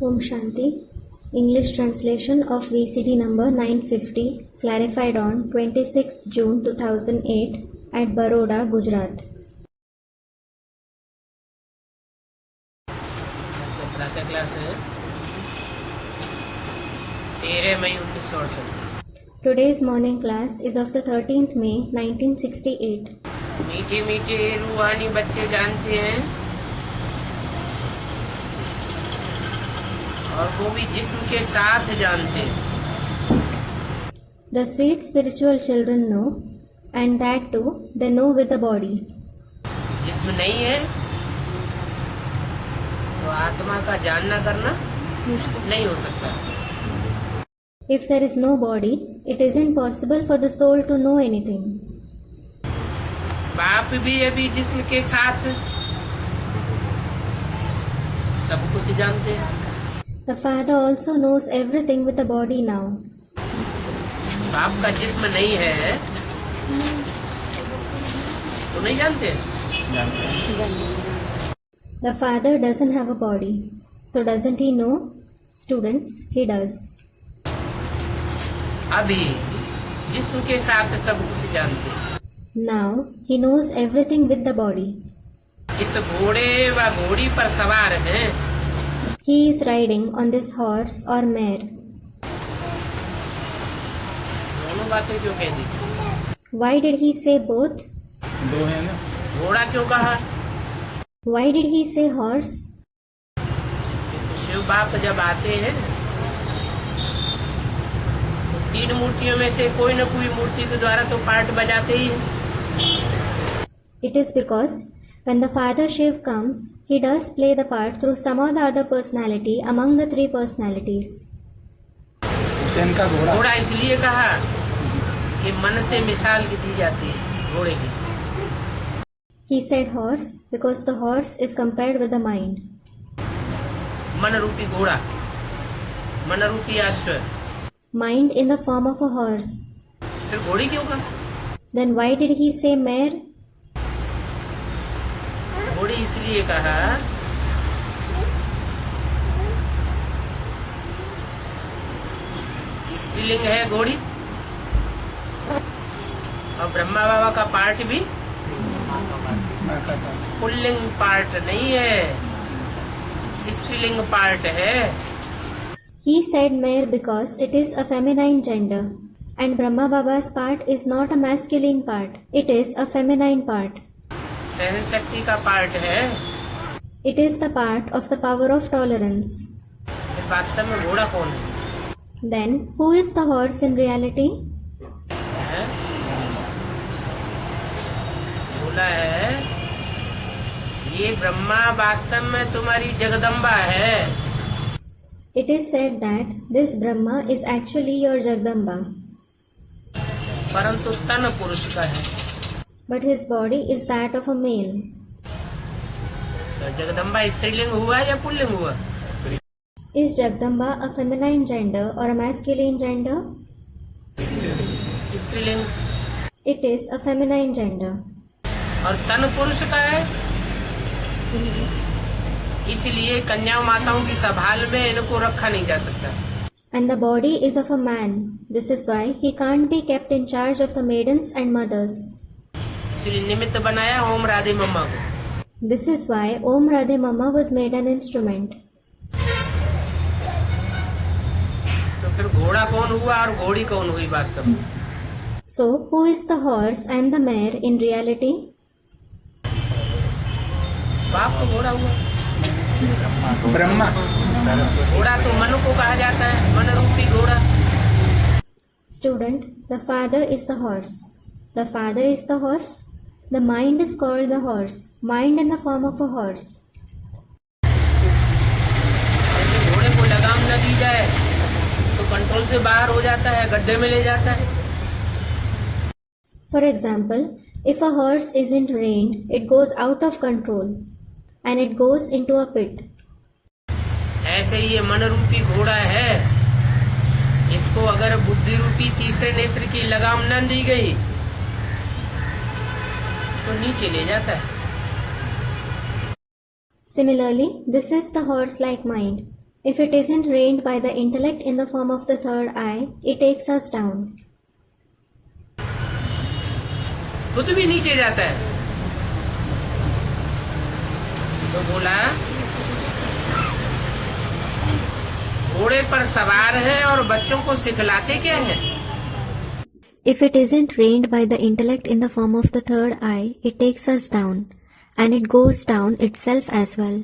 Om Shanti. English translation of VCD number 950, clarified on 26th June 2008 at Baroda, Gujarat. प्रातः class है 13 मई 1968. Today's morning class is of the 13th May 1968. मीठे मीठे रूहानी बच्चे जानते हैं और वो भी जिस्म के साथ जानते हैं. The sweet spiritual children know, and that too they know with the body. जिस्म नहीं है तो आत्मा का जानना करना नहीं हो सकता. If there is no body, it isn't possible for the soul to know anything. बाप भी अभी जिस्म के साथ सब कुछ जानते हैं. The father also knows everything with the body now. बाप का जिस्म नहीं है तो नहीं जानते. The father doesn't have a body, so doesn't he know? Students, he does. अभी जिस्म के साथ सब कुछ जानते हैं. Now he knows everything with the body. इस घोड़े व घोड़ी पर सवार हैं. He is riding on this horse or mare. दोनों बातें क्यों कह दी? Why did he say both? दो है ना. घोड़ा क्यों कहा? Why did he say horse? Shiv बाप जब आते हैं तो तीन मूर्तियों में से कोई न कोई मूर्ति के द्वारा तो पार्ट बजाते ही हैं. It is because when the Father Shiv comes, he does play the part through some or the other personality among the three personalities. Hussain का घोड़ा. घोड़ा इसलिए कहा कि मन से मिसाल दी जाती है घोड़े की. He said horse because the horse is compared with the mind. मन रूपी घोड़ा, मन रूपी अश्व. Mind in the form of a horse. फिर घोड़ी क्यों कहा? Then why did he say mare? घोड़ी इसलिए कहा स्त्रीलिंग है घोड़ी और ब्रह्मा बाबा का पार्ट भी पुल्लिंग पार्ट नहीं है, स्त्रीलिंग पार्ट है. He said mare because it is a feminine gender, and Brahma Baba's part is not a masculine part, it is a feminine part. सहन शक्ति का पार्ट है. It is the part of the power of tolerance. फिर वास्तव में घोड़ा कौन है? Then, who is the horse in reality? है? बोला है ये ब्रह्मा वास्तव में तुम्हारी जगदम्बा है. It is said that this Brahma is actually your Jagdamba, परंतु तन पुरुष का है. but his body is that of a male. तो जगदम्बा स्त्रीलिंग हुआ या पुल्लिंग हुआ? Is Jagdamba a feminine gender or a masculine gender? स्त्रीलिंग. It is a feminine gender. और तन पुरुष का है, इसलिए कन्या माताओं की संभाल में इनको रखा नहीं जा सकता. And the body is of a man. This is why he can't be kept in charge of the maidens and mothers. इसलिए निमित्त बनाया ओम राधे मम्मा को. This is why Om Radhe Mama was made an instrument. तो फिर घोड़ा कौन हुआ और घोड़ी कौन हुई वास्तव में? So, who is the horse and the mare in reality? बाप तो घोड़ा हुआ. ब्रह्मा. घोड़ा तो मन को कहा जाता है, मन रूपी घोड़ा. Student, the father is the horse. The father is the horse. The mind is called the horse. Mind in the form of a horse. जैसे घोड़े को लगाम न दी जाए तो कंट्रोल से बाहर हो जाता है, गड्ढे में ले जाता है. For example, if a horse isn't reined, it goes out of control and it goes into a pit. ऐसे ही ये मन रूपी घोड़ा है, इसको अगर बुद्धि रूपी तीसरे नेत्र की लगाम न दी गई तो नीचे ले जाता है. Similarly, this is the horse-like mind. If it isn't reigned by the intellect in the form of the third eye, it takes us down. खुद भी नीचे जाता है। तो बोला घोड़े पर सवार है और बच्चों को सिखलाते क्या है? If it isn't reigned by the intellect in the form of the third eye, it takes us down, and it goes down itself as well.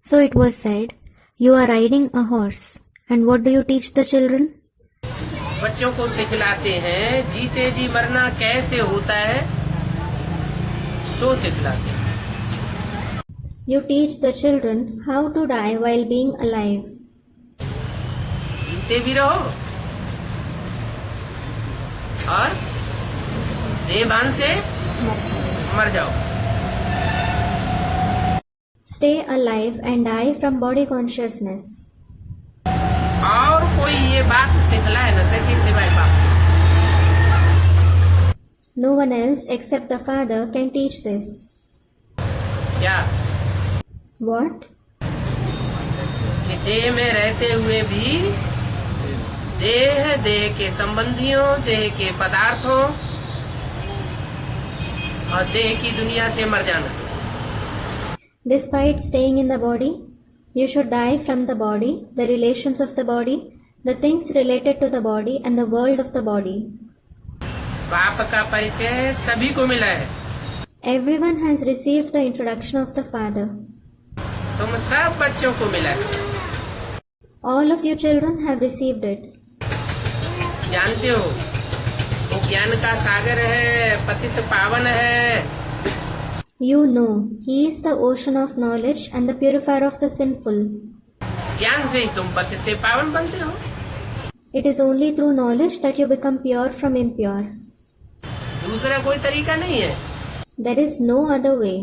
So it was said, you are riding a horse, and what do you teach the children? बच्चों को सिखलाते हैं जीते जी मरना कैसे होता है, सो सिखलाते हैं। You teach the children how to die while being alive. जीते भी रहो और देहभान से मर जाओ। Stay alive and die from body consciousness. और कोई ये बात सिखलाए न सके सिवाय बाप। No one else except the Father can teach this. क्या? What? कि देह में रहते हुए भी देह के संबंधियों, देह के पदार्थों और देह की दुनिया से मर जाना। Despite staying in the body, you should die from the body, the relations of the body, the things related to the body and the world of the body. बाप का परिचय सभी को मिला है। Everyone has received the introduction of the Father. तुम सब बच्चों को मिला है। All of you children have received it. जानते हो वो ज्ञान का सागर है, पतित पावन है। You know, He is the ocean of knowledge and the purifier of the sinful. ज्ञान से ही तुम पतित से पावन बनते हो। It is only through knowledge that you become pure from impure. दूसरा कोई तरीका नहीं है। There is no other way.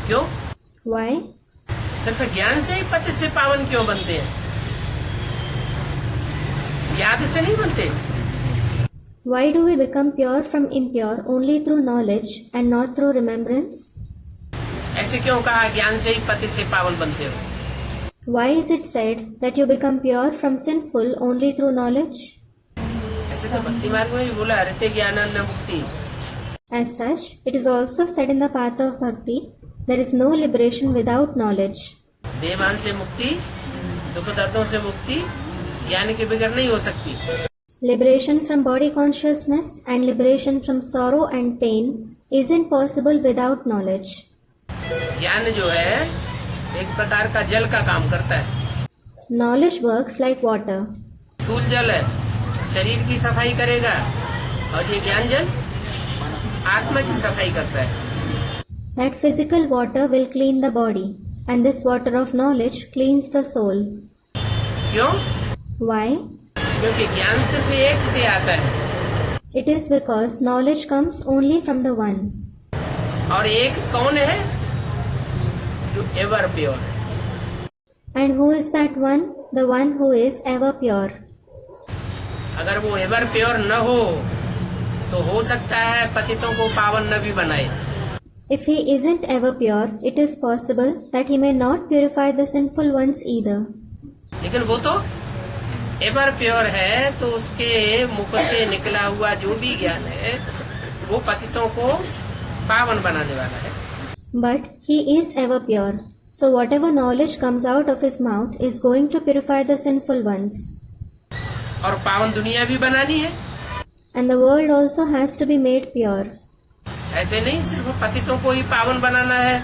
क्यों? Why? सिर्फ ज्ञान से ही पतित से पावन क्यों बनते हैं? याद से नहीं बनते। Why do we become pure from impure only through knowledge and not through remembrance? ऐसे क्यों कहा ज्ञान से ही पतित से पावन बनते हो? Why is it said that you become pure from sinful only through knowledge? ऐसे तो भक्ति मार्ग में भी बोला हरिते ज्ञानान न मुक्ति। As such, it is also said in the path of bhakti, there is no liberation without knowledge. देहभान से मुक्ति, दुख दर्दों से मुक्ति ज्ञान के बगैर नहीं हो सकती। Liberation from body consciousness and liberation from sorrow and pain isn't possible without knowledge. ज्ञान जो है एक प्रकार का जल का काम करता है। Knowledge works like water. स्थूल जल है, शरीर की सफाई करेगा और ये ज्ञान जल आत्मा की सफाई करता है। That physical water will clean the body, and this water of knowledge cleans the soul. क्यों? Why? क्योंकि ज्ञान सिर्फ एक से आता है It is because knowledge comes only from the One. और एक कौन है? जो एवर प्योर है। And who is that one? The one who is ever pure. अगर वो एवर प्योर न हो तो हो सकता है पतितों को पावन न भी बनाए। If he isn't ever pure, it is possible that he may not purify the sinful ones either. लेकिन वो तो एवर प्योर है, तो उसके मुख से निकला हुआ जो भी ज्ञान है वो पतितों को पावन बनाने वाला है। But he is ever pure, so whatever knowledge comes out of his mouth is going to purify the sinful ones. और पावन दुनिया भी बनानी है। And the world also has to be made pure. ऐसे नहीं सिर्फ पतितों को ही पावन बनाना है।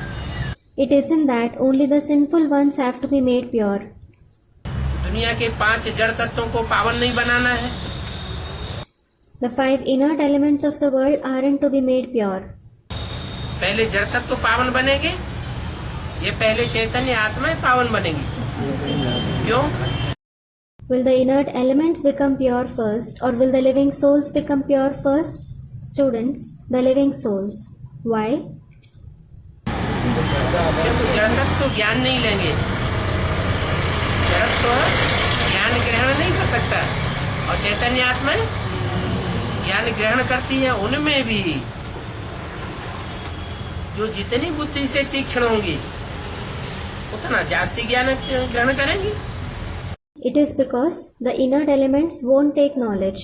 It isn't that only the sinful ones have to be made pure. दुनिया के 5 जड़ तत्वों को पावन नहीं बनाना है। The 5 inert elements of the world aren't to be made pure. पहले जड़ तत्व पावन बनेंगे, ये पहले चैतन्य आत्माएं पावन बनेंगी। क्यों? Will the inert elements become pure first, or will the living souls become pure first? Students, the living souls. Why? क्योंकि जड़ तत्व ज्ञान नहीं लेंगे, जड़ तो ज्ञान ग्रहण नहीं कर सकता, और चैतन्य आत्माएं ज्ञान ग्रहण करती है। उनमें भी जो जितनी बुद्धि से तीक्ष्ण होंगी उतना जास्ती ज्ञान ग्रहण करेंगी। It is because the inert elements won't take knowledge.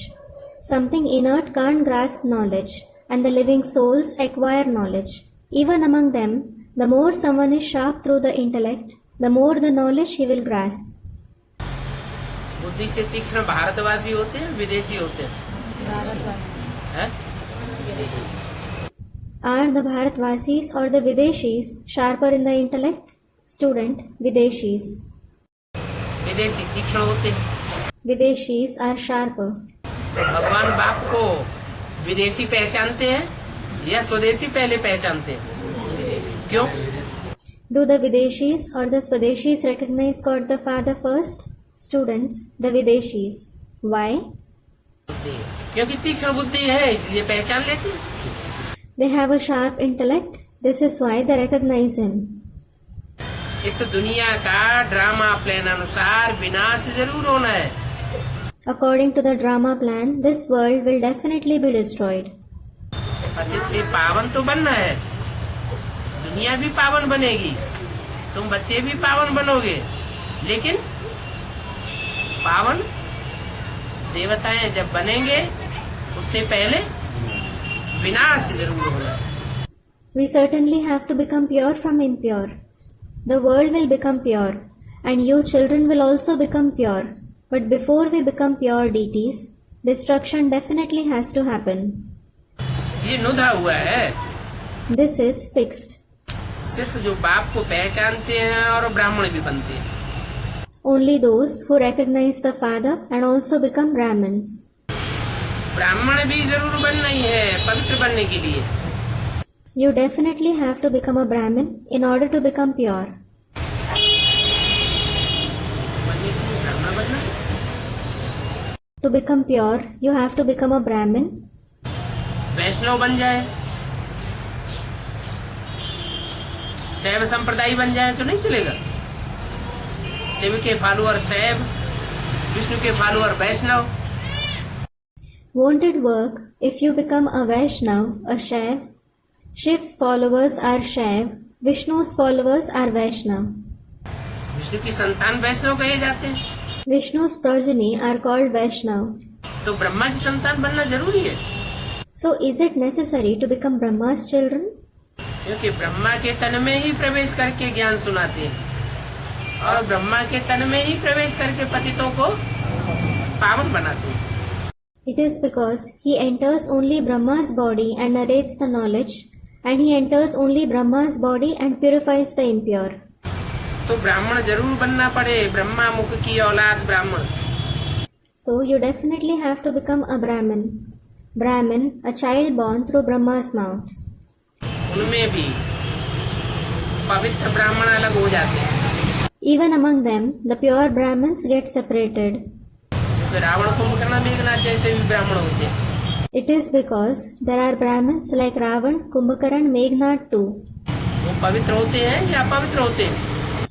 Something inert can't grasp knowledge, and the living souls acquire knowledge. Even among them, the more someone is sharp through the intellect, the more the knowledge he will grasp. बुद्धि से तीक्ष्ण भारतवासी होते हैं, विदेशी होते हैं? हैं? Are the Bharatvasis or the Videshis sharper in the intellect? Student, Videshis. विदेशी तीक्ष्ण होते हैं। Videshis are sharper. भगवान बाप को विदेशी पहचानते हैं या स्वदेशी पहले पहचानते हैं? क्यों? Do the Videshis or the Swadeshis recognize God the Father first? Students, the Videshis. Why? क्योंकि तीक्ष्ण बुद्धि है, इसलिए पहचान लेते हैं। They have a sharp intellect. This is why they recognize him. इस दुनिया का ड्रामा प्लान अनुसार विनाश जरूर होना है। According to the drama plan, this world will definitely be destroyed. पतित से पावन तो बनना है, दुनिया भी पावन बनेगी, तुम बच्चे भी पावन बनोगे, लेकिन पावन देवताएं जब बनेंगे उससे पहले विनाश जरूर होना। We certainly have to become pure from impure. The world will become pure, and you children will also become pure. But before we become pure deities, destruction definitely has to happen. ये नुधा हुआ है। This is fixed. सिर्फ जो बाप को पहचानते हैं और ब्राह्मण भी बनते हैं। Only those who recognize the Father and also become Brahmins. ब्राह्मण भी जरूर बनना ही है पवित्र बनने के लिए। You definitely have to become a Brahmin in order to become pure. ब्राह्मण बनना, To become pure, you have to become a Brahmin. वैष्णव बन जाए, शैव संप्रदाय बन जाए तो नहीं चलेगा। शिव के फॉलोअर शैव, विष्णु के follower Vaishnava. Won't it work if you become a Vaishnav, a Shaiv? Shiv's followers are Shaiv, Vishnu's followers are Vaishnav. Vishnu की संतान वैष्णव कहे जाते हैं। Vishnu's progeny are called Vaishnav. तो ब्रह्मा की संतान बनना जरूरी है। So is it necessary to become Brahma's children? क्योंकि ब्रह्मा के तन में ही प्रवेश करके ज्ञान सुनाते हैं और ब्रह्मा के तन में ही प्रवेश करके पतितों को पावन बनाते हैं। It is because he enters only Brahma's body and narrates the knowledge, and he enters only Brahma's body and purifies the impure. तो ब्राह्मण जरूर बनना पड़े, ब्रह्मा मुख की औलाद ब्राह्मण। So you definitely have to become a Brahmin. Brahmin, a child born through Brahma's mouth. उनमें भी पवित्र ब्राह्मण अलग हो जाते हैं। Even among them, the pure Brahmins get separated. Ravan Kumbhakarna Meghnath जैसे भी ब्राह्मण होते हैं। It is because there are Brahmins like Ravan, Kumbhakaran, Meghnad too. वो पवित्र होते हैं या अपवित्र होते हैं?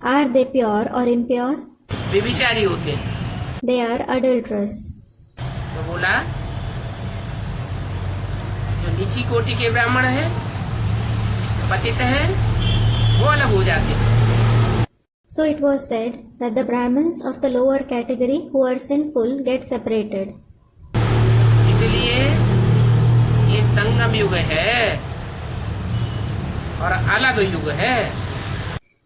Are they pure or impure? व्यभिचारी होते हैं। They are adulterous. तो बोला जो नीची कोटि के ब्राह्मण हैं, पतित हैं, वो अलग हो जाते हैं। So it was said that the Brahmins of the lower category who are sinful get separated. इसलिए ये संगम युग है और अलग युग है।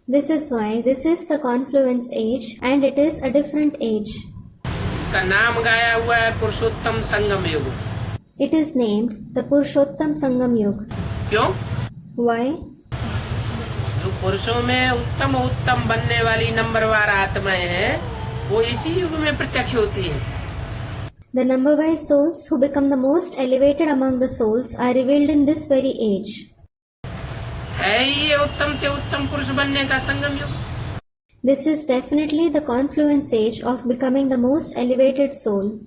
This is why this is the confluence age and it is a different age. इसका नाम गाया हुआ है पुरुषोत्तम संगम युग। It is named the Purushottam Sangam Yuga. क्यों? Why? जो पुरुषों में उत्तम उत्तम बनने वाली नंबरवार आत्माएं हैं, वो इसी युग में प्रत्यक्ष होती है। The number-wise souls who become the most elevated among the souls are revealed in this very age. है ये उत्तम से उत्तम पुरुष बनने का संगम युग। This is definitely the confluence age of becoming the most elevated soul.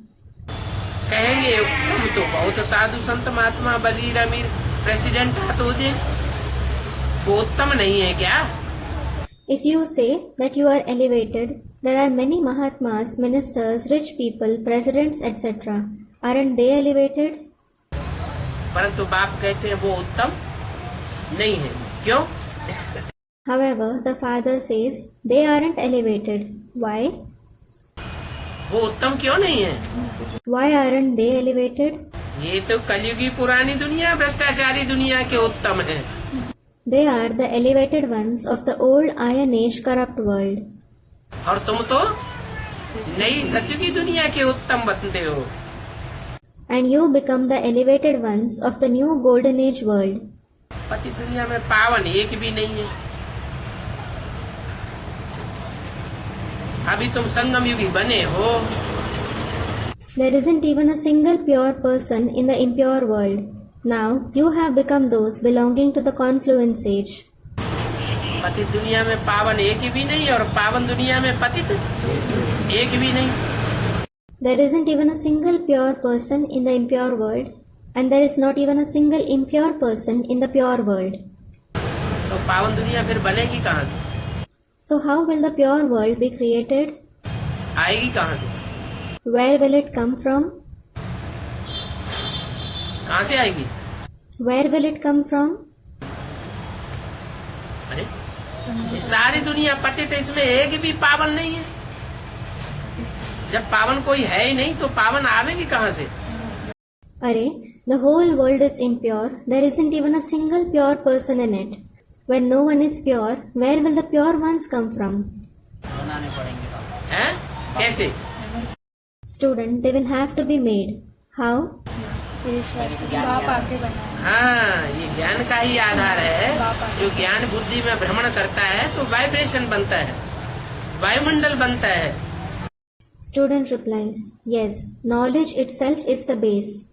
कहेंगे उत्तम तो बहुत साधु संत महात्मा वजीर अमीर प्रेसिडेंट हो जाए, वो उत्तम नहीं है क्या? If you say that you are elevated, there are many Mahatmas, ministers, rich people, presidents, etc. Aren't they elevated? परंतु बाप कहते हैं वो उत्तम नहीं है। क्यों? However, the Father says they aren't elevated. Why? वो उत्तम क्यों नहीं है? Why aren't they elevated? ये तो कलयुगी पुरानी दुनिया, भ्रष्टाचारी दुनिया के उत्तम है। They are the elevated ones of the old Iron Age corrupt world. और तुम तो नई सतयुगी दुनिया के उत्तम बनते हो। And you become the elevated ones of the new Golden Age world. पति दुनिया में पावन एक भी नहीं है। अभी तुम संगम युगी बने हो। There isn't even a single pure person in the impure world. Now you have become those belonging to the confluence age. पति दुनिया में पावन एक भी नहीं और पावन दुनिया में पतित एक भी नहीं। There isn't even a single pure person in the impure world, and there is not even a single impure person in the pure world. तो पावन दुनिया फिर बनेगी कहाँ से? So how will the pure world be created? आएगी कहाँ से? Where will it come from? कहाँ से आएगी? Where will it come from? अरे ये सारी दुनिया पतित है, इसमें एक भी पावन नहीं है। जब पावन कोई है ही नहीं तो पावन आवेगी कहाँ से? Arey, the whole world is impure. There isn't even a single pure person in it. When no one is pure, where will the pure ones come from? हैं? कैसे? Student, they will have to be made. How? हाँ, ये ज्ञान का ही आधार है। जो ज्ञान बुद्धि में भ्रमण करता है तो वाइब्रेशन बनता है, वायुमंडल बनता है। Student replies, yes, knowledge itself is the base.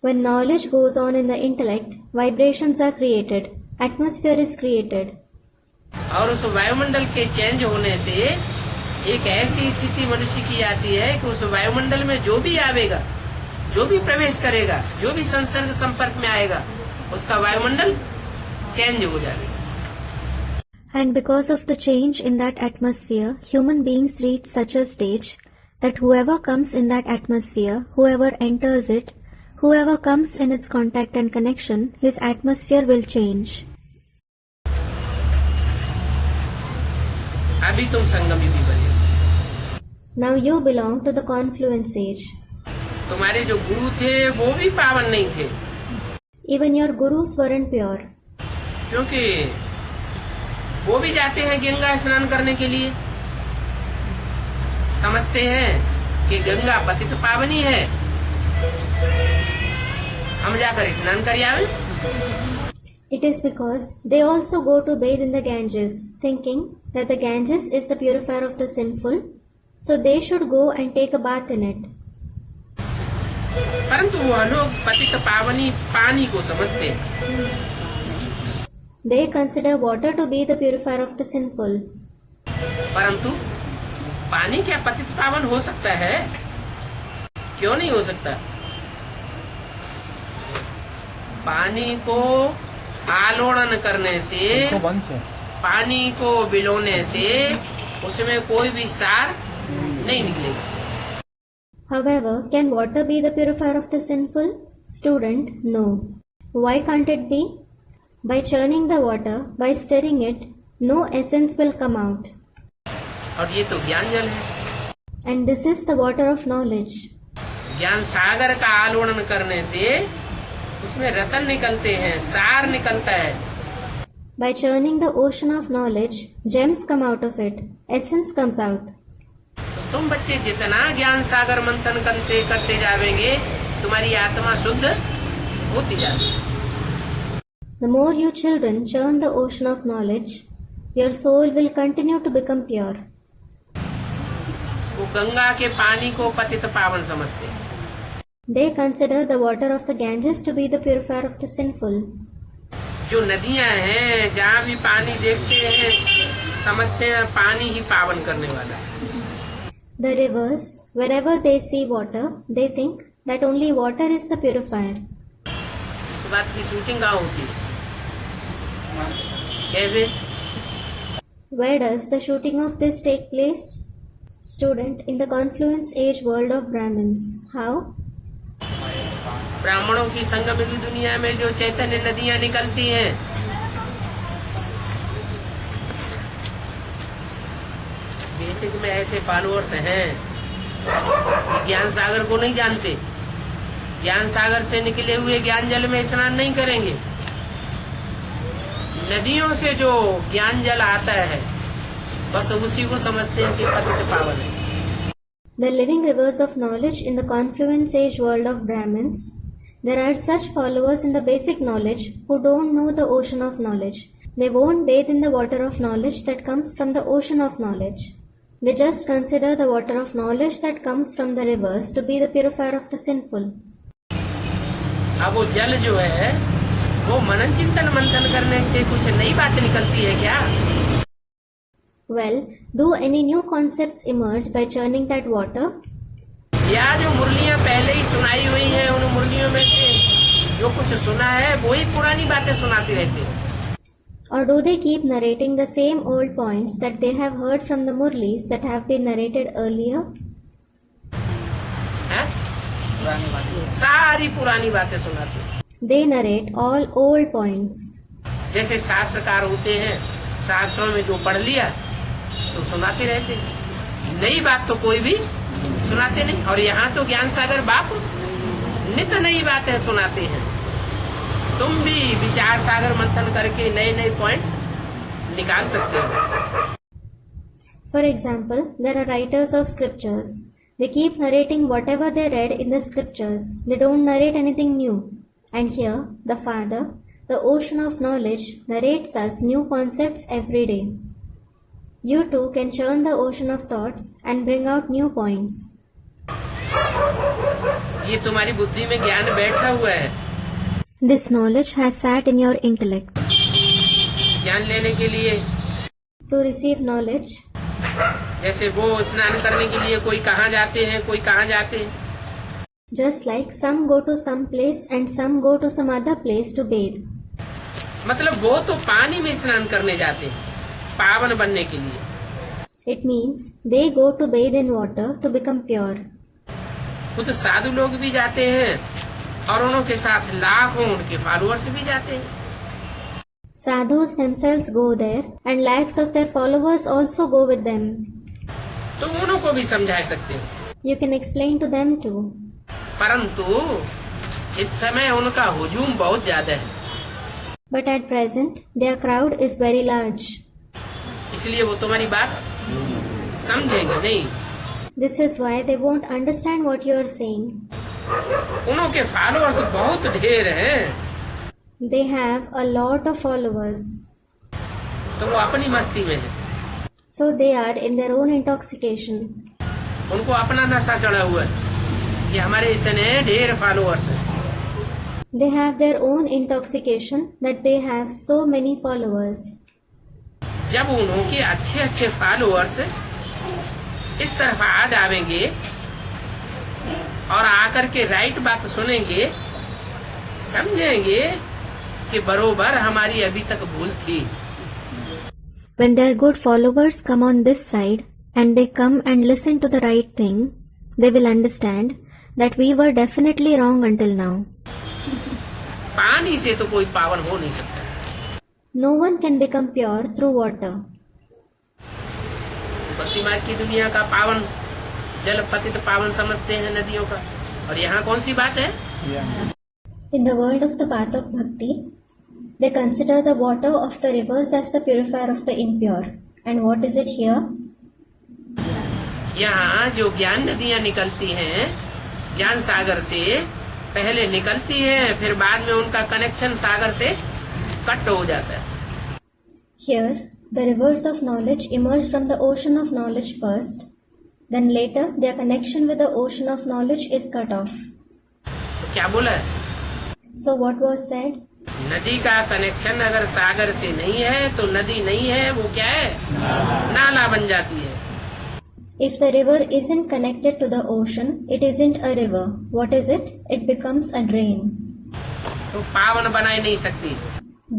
When knowledge goes on in the intellect, vibrations are created, atmosphere is created. और उस वायुमंडल के चेंज होने से एक ऐसी स्थिति मनुष्य की आती है कि उस वायुमंडल में जो भी आवेगा, जो भी प्रवेश करेगा, जो भी संसर्ग संपर्क में आएगा, उसका वायुमंडल चेंज हो जाएगा। And because of the change in that atmosphere, human beings reach such a stage that whoever comes in that atmosphere, whoever enters it, whoever comes in its contact and connection, his atmosphere will change. अभी तुम संगम युगी बने। Now you belong to the confluence age. तुम्हारे जो गुरु थे वो भी पावन नहीं थे, Even your gurus weren't pure. क्योंकि वो भी जाते हैं गंगा स्नान करने के लिए। समझते हैं कि गंगा पतित पावनी है, हम जाकर स्नान कर आवे। It is because they also go to bathe in the Ganges, thinking that the Ganges is the purifier of the sinful, so they should go and take a bath in it. परंतु वह लोग पतित पावनी पानी को समझते हैं। They consider water to be the purifier of the sinful. परंतु पानी क्या पतित पावन हो सकता है? क्यों नहीं हो सकता? पानी को आलोड़न करने से, पानी को बिलोने से उसमें कोई भी सार नहीं निकलेगा। However, can water be the purifier of the sinful? Student, no. Why can't it be? By churning the water, by stirring it, no essence will come out. और ये तो ज्ञान जल है। And this is the water of knowledge. ज्ञान सागर का आलोड़न करने से उसमें रतन निकलते हैं, सार निकलता है। By churning the ocean of knowledge, gems come out of it, essence comes out. तो तुम बच्चे जितना ज्ञान सागर मंथन करते जावेंगे, तुम्हारी आत्मा शुद्ध होती जाएगी। The more you children churn the ocean of knowledge, your soul will continue to become pure. वो गंगा के पानी को पतित पावन समझते हैं। They consider the water of the Ganges to be the purifier of the sinful. जो नदियां हैं, जहाँ भी पानी देखते हैं, समझते हैं पानी ही पावन करने वाला है। The rivers, wherever they see water, they think that only water is the purifier. इस बात की शूटिंग कहाँ होती है? कैसे? Where does the shooting of this take place? Student, in the confluence age world of Brahmins. How? ब्राह्मणों की संगम की दुनिया में जो चैतन्य नदियां निकलती हैं, बेसिक में ऐसे फॉलोअर्स हैं ज्ञान सागर को नहीं जानते। ज्ञान सागर से निकले हुए ज्ञान जल में स्नान नहीं करेंगे। नदियों से जो ज्ञान जल आता है बस उसी को समझते हैं कि पतित पावन है। The living rivers of knowledge in the confluence age world of Brahmins. There are such followers in the basic knowledge who don't know the ocean of knowledge. They won't bathe in the water of knowledge that comes from the ocean of knowledge. They just consider the water of knowledge that comes from the rivers to be the purifier of the sinful. अब वो जल जो है वो मनन चिंतन मंथन करने से कुछ नई बात निकलती है क्या? Well, do any new concepts emerge by churning that water? या जो मुरलियां पहले ही सुनाई हुई हैं उन मुरलियों में से जो कुछ सुना है वो ही पुरानी बातें सुनाती रहती हैं। Or do they keep narrating the same old points that they have heard from the Murlis that have been narrated earlier? हैं? सारी पुरानी बातें सुनाते हैं। They narrate all old points. जैसे शास्त्रकार होते हैं, शास्त्रों में जो पढ़ लिया सो सुनाते रहते हैं। नई बात तो कोई भी सुनाते नहीं। और यहाँ तो ज्ञान सागर बाप नित्य नई बातें सुनाते हैं। तुम भी विचार सागर मंथन करके नए नए पॉइंट्स निकाल सकते हो। For example, there are writers of scriptures. They keep narrating whatever they read in the scriptures. They don't narrate anything new. And here, the Father, the ocean of knowledge, narrates us new concepts every day. You too can churn the ocean of thoughts and bring out new points. ये तुम्हारी बुद्धि में ज्ञान बैठा हुआ है। This knowledge has sat in your intellect. ज्ञान लेने के लिए To receive knowledge, जैसे वो स्नान करने के लिए कोई कहाँ जाते हैं, कोई कहाँ जाते हैं। just like some go to some place and some go to some other place to bathe. मतलब वो तो पानी में स्नान करने जाते हैं पावन बनने के लिए। It means they go to bathe in water to become pure. खुद साधु लोग भी जाते हैं और उनके साथ लाखों उनके फॉलोअर्स भी जाते हैं। Sadhus themselves go there and lakhs of their followers also go with them. तो उनको भी समझा सकते हो। You can explain to them too. परंतु इस समय उनका हुजूम बहुत ज्यादा है। But at present, their crowd is very large. इसलिए वो तुम्हारी बात समझेंगे नहीं। This is why they won't understand what you are saying. उनके फॉलोअर्स बहुत ढेर हैं। They have a lot of followers. तो वो अपनी मस्ती में है। So they are in their own intoxication. उनको अपना नशा चढ़ा हुआ है कि हमारे इतने ढेर फॉलोअर्स हैं। They have their own intoxication that they have so many followers. जब उनके अच्छे अच्छे फॉलोअर्स इस तरफ आ जाएंगे और आकर के राइट बात सुनेंगे, समझेंगे कि बरोबर हमारी अभी तक भूल थी। When their good followers come on this side and they come and listen to the right thing, they will understand that we were definitely wrong until now. पानी से तो कोई पावन हो नहीं सकता। No one can become pure through water. भक्ति मार्ग की दुनिया का पावन जल पतित पावन समझते हैं नदियों का। और यहाँ कौन सी बात है? In the world of the path of bhakti, they consider the water of the rivers as the purifier of the impure. And what is it here? यहाँ जो ज्ञान नदियाँ निकलती हैं ज्ञान सागर से पहले निकलती हैं, फिर बाद में उनका कनेक्शन सागर से कट हो जाता है। Here, the rivers of knowledge emerge from the ocean of knowledge first. Then later, their connection with the ocean of knowledge is cut off. तो क्या बोला है? So what was said? नदी का कनेक्शन अगर सागर से नहीं है तो नदी नहीं है, वो क्या है? नाला बन जाती है। If the river isn't connected to the ocean, it isn't a river. What is it? It becomes a drain. तो पावन बना ही नहीं सकती।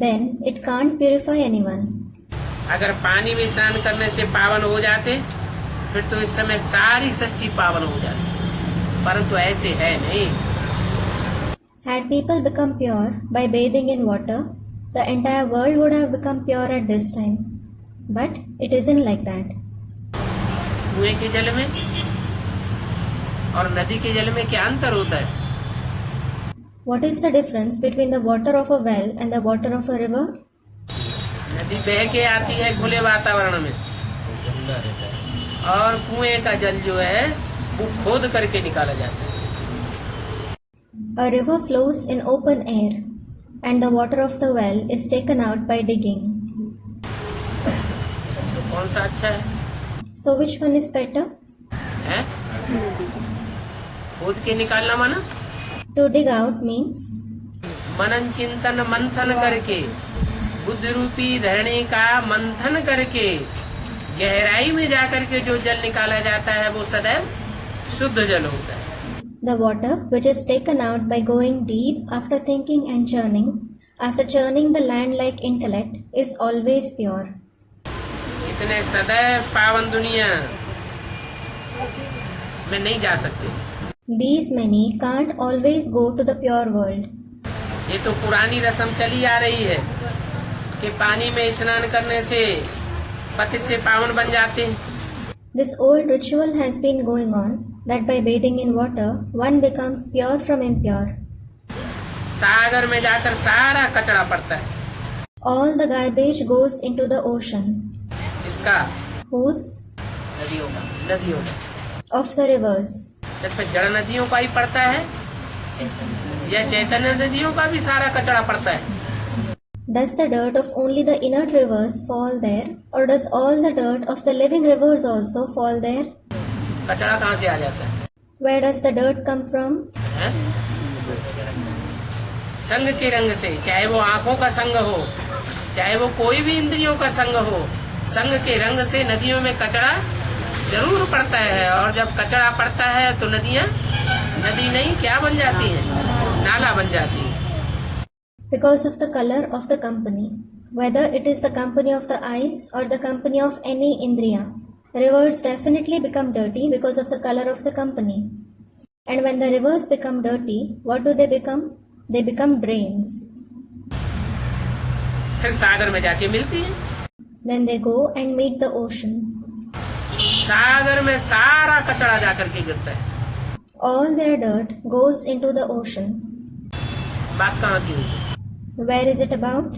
Then it can't purify anyone. अगर पानी में स्नान करने से पावन हो जाते फिर तो इस समय सारी सृष्टि पावन हो जाती, परंतु ऐसे है नहीं। Had people become pure by bathing in water, the entire world would have become pure at this time. But it isn't like that. कुएं के जल में और नदी के जल में क्या अंतर होता है? What is the difference between the water of a well and the water of a river? नदी बह के आती है खुले वातावरण में, और कुएं का जल जो है वो खोद करके निकाला जाता है। A river flows in open air, and the water of the well is taken out by digging. तो कौन सा अच्छा है? So which one is better? है? खोद के निकालना माना To dig out means मनन चिंतन मंथन करके, बुद्धि रूपी धरणी का मंथन करके गहराई में जाकर के जो जल निकाला जाता है वो सदैव शुद्ध जल होता है। the water which is taken out by going deep after thinking and churning, after churning the land-like intellect, is always pure. इतने सदैव पावन दुनिया में नहीं जा सकते। These many can't always go to the pure world. ये तो पुरानी रस्म चली आ रही है कि पानी में स्नान करने से पति से पावन बन जाते हैं। This old ritual has been going on that by bathing in water, one becomes pure from impure. सागर में जाकर सारा कचरा पड़ता है। All the garbage goes into the ocean. इसका Whose? नदियों का Of the rivers. सिर्फ जड़ नदियों का ही पड़ता है या चैतन्य नदियों का भी सारा कचरा पड़ता है? Does the dirt of only the inert rivers fall there, or does all the dirt of the living rivers also fall there? कचरा कहाँ से आ जाता है? Where does the dirt come from? हैं? संग के रंग से, चाहे वो आंखों का संग हो, चाहे वो कोई भी इंद्रियों का संग हो, संग के रंग से नदियों में कचरा जरूर पड़ता है। और जब कचरा पड़ता है तो नदियाँ नदी नहीं क्या बन जाती है? नाला बन जाती है। Because of the color of the company, whether it is the company of the eyes or the company of any indriya, rivers definitely become dirty because of the color of the company. And when the rivers become dirty, what do they become? They become drains. फिर सागर में जाके मिलती है। Then they go and meet the ocean. सागर में सारा कचरा जाकर के गिरता है। All their dirt goes into the ocean. बात कहाँ की? Where is it about?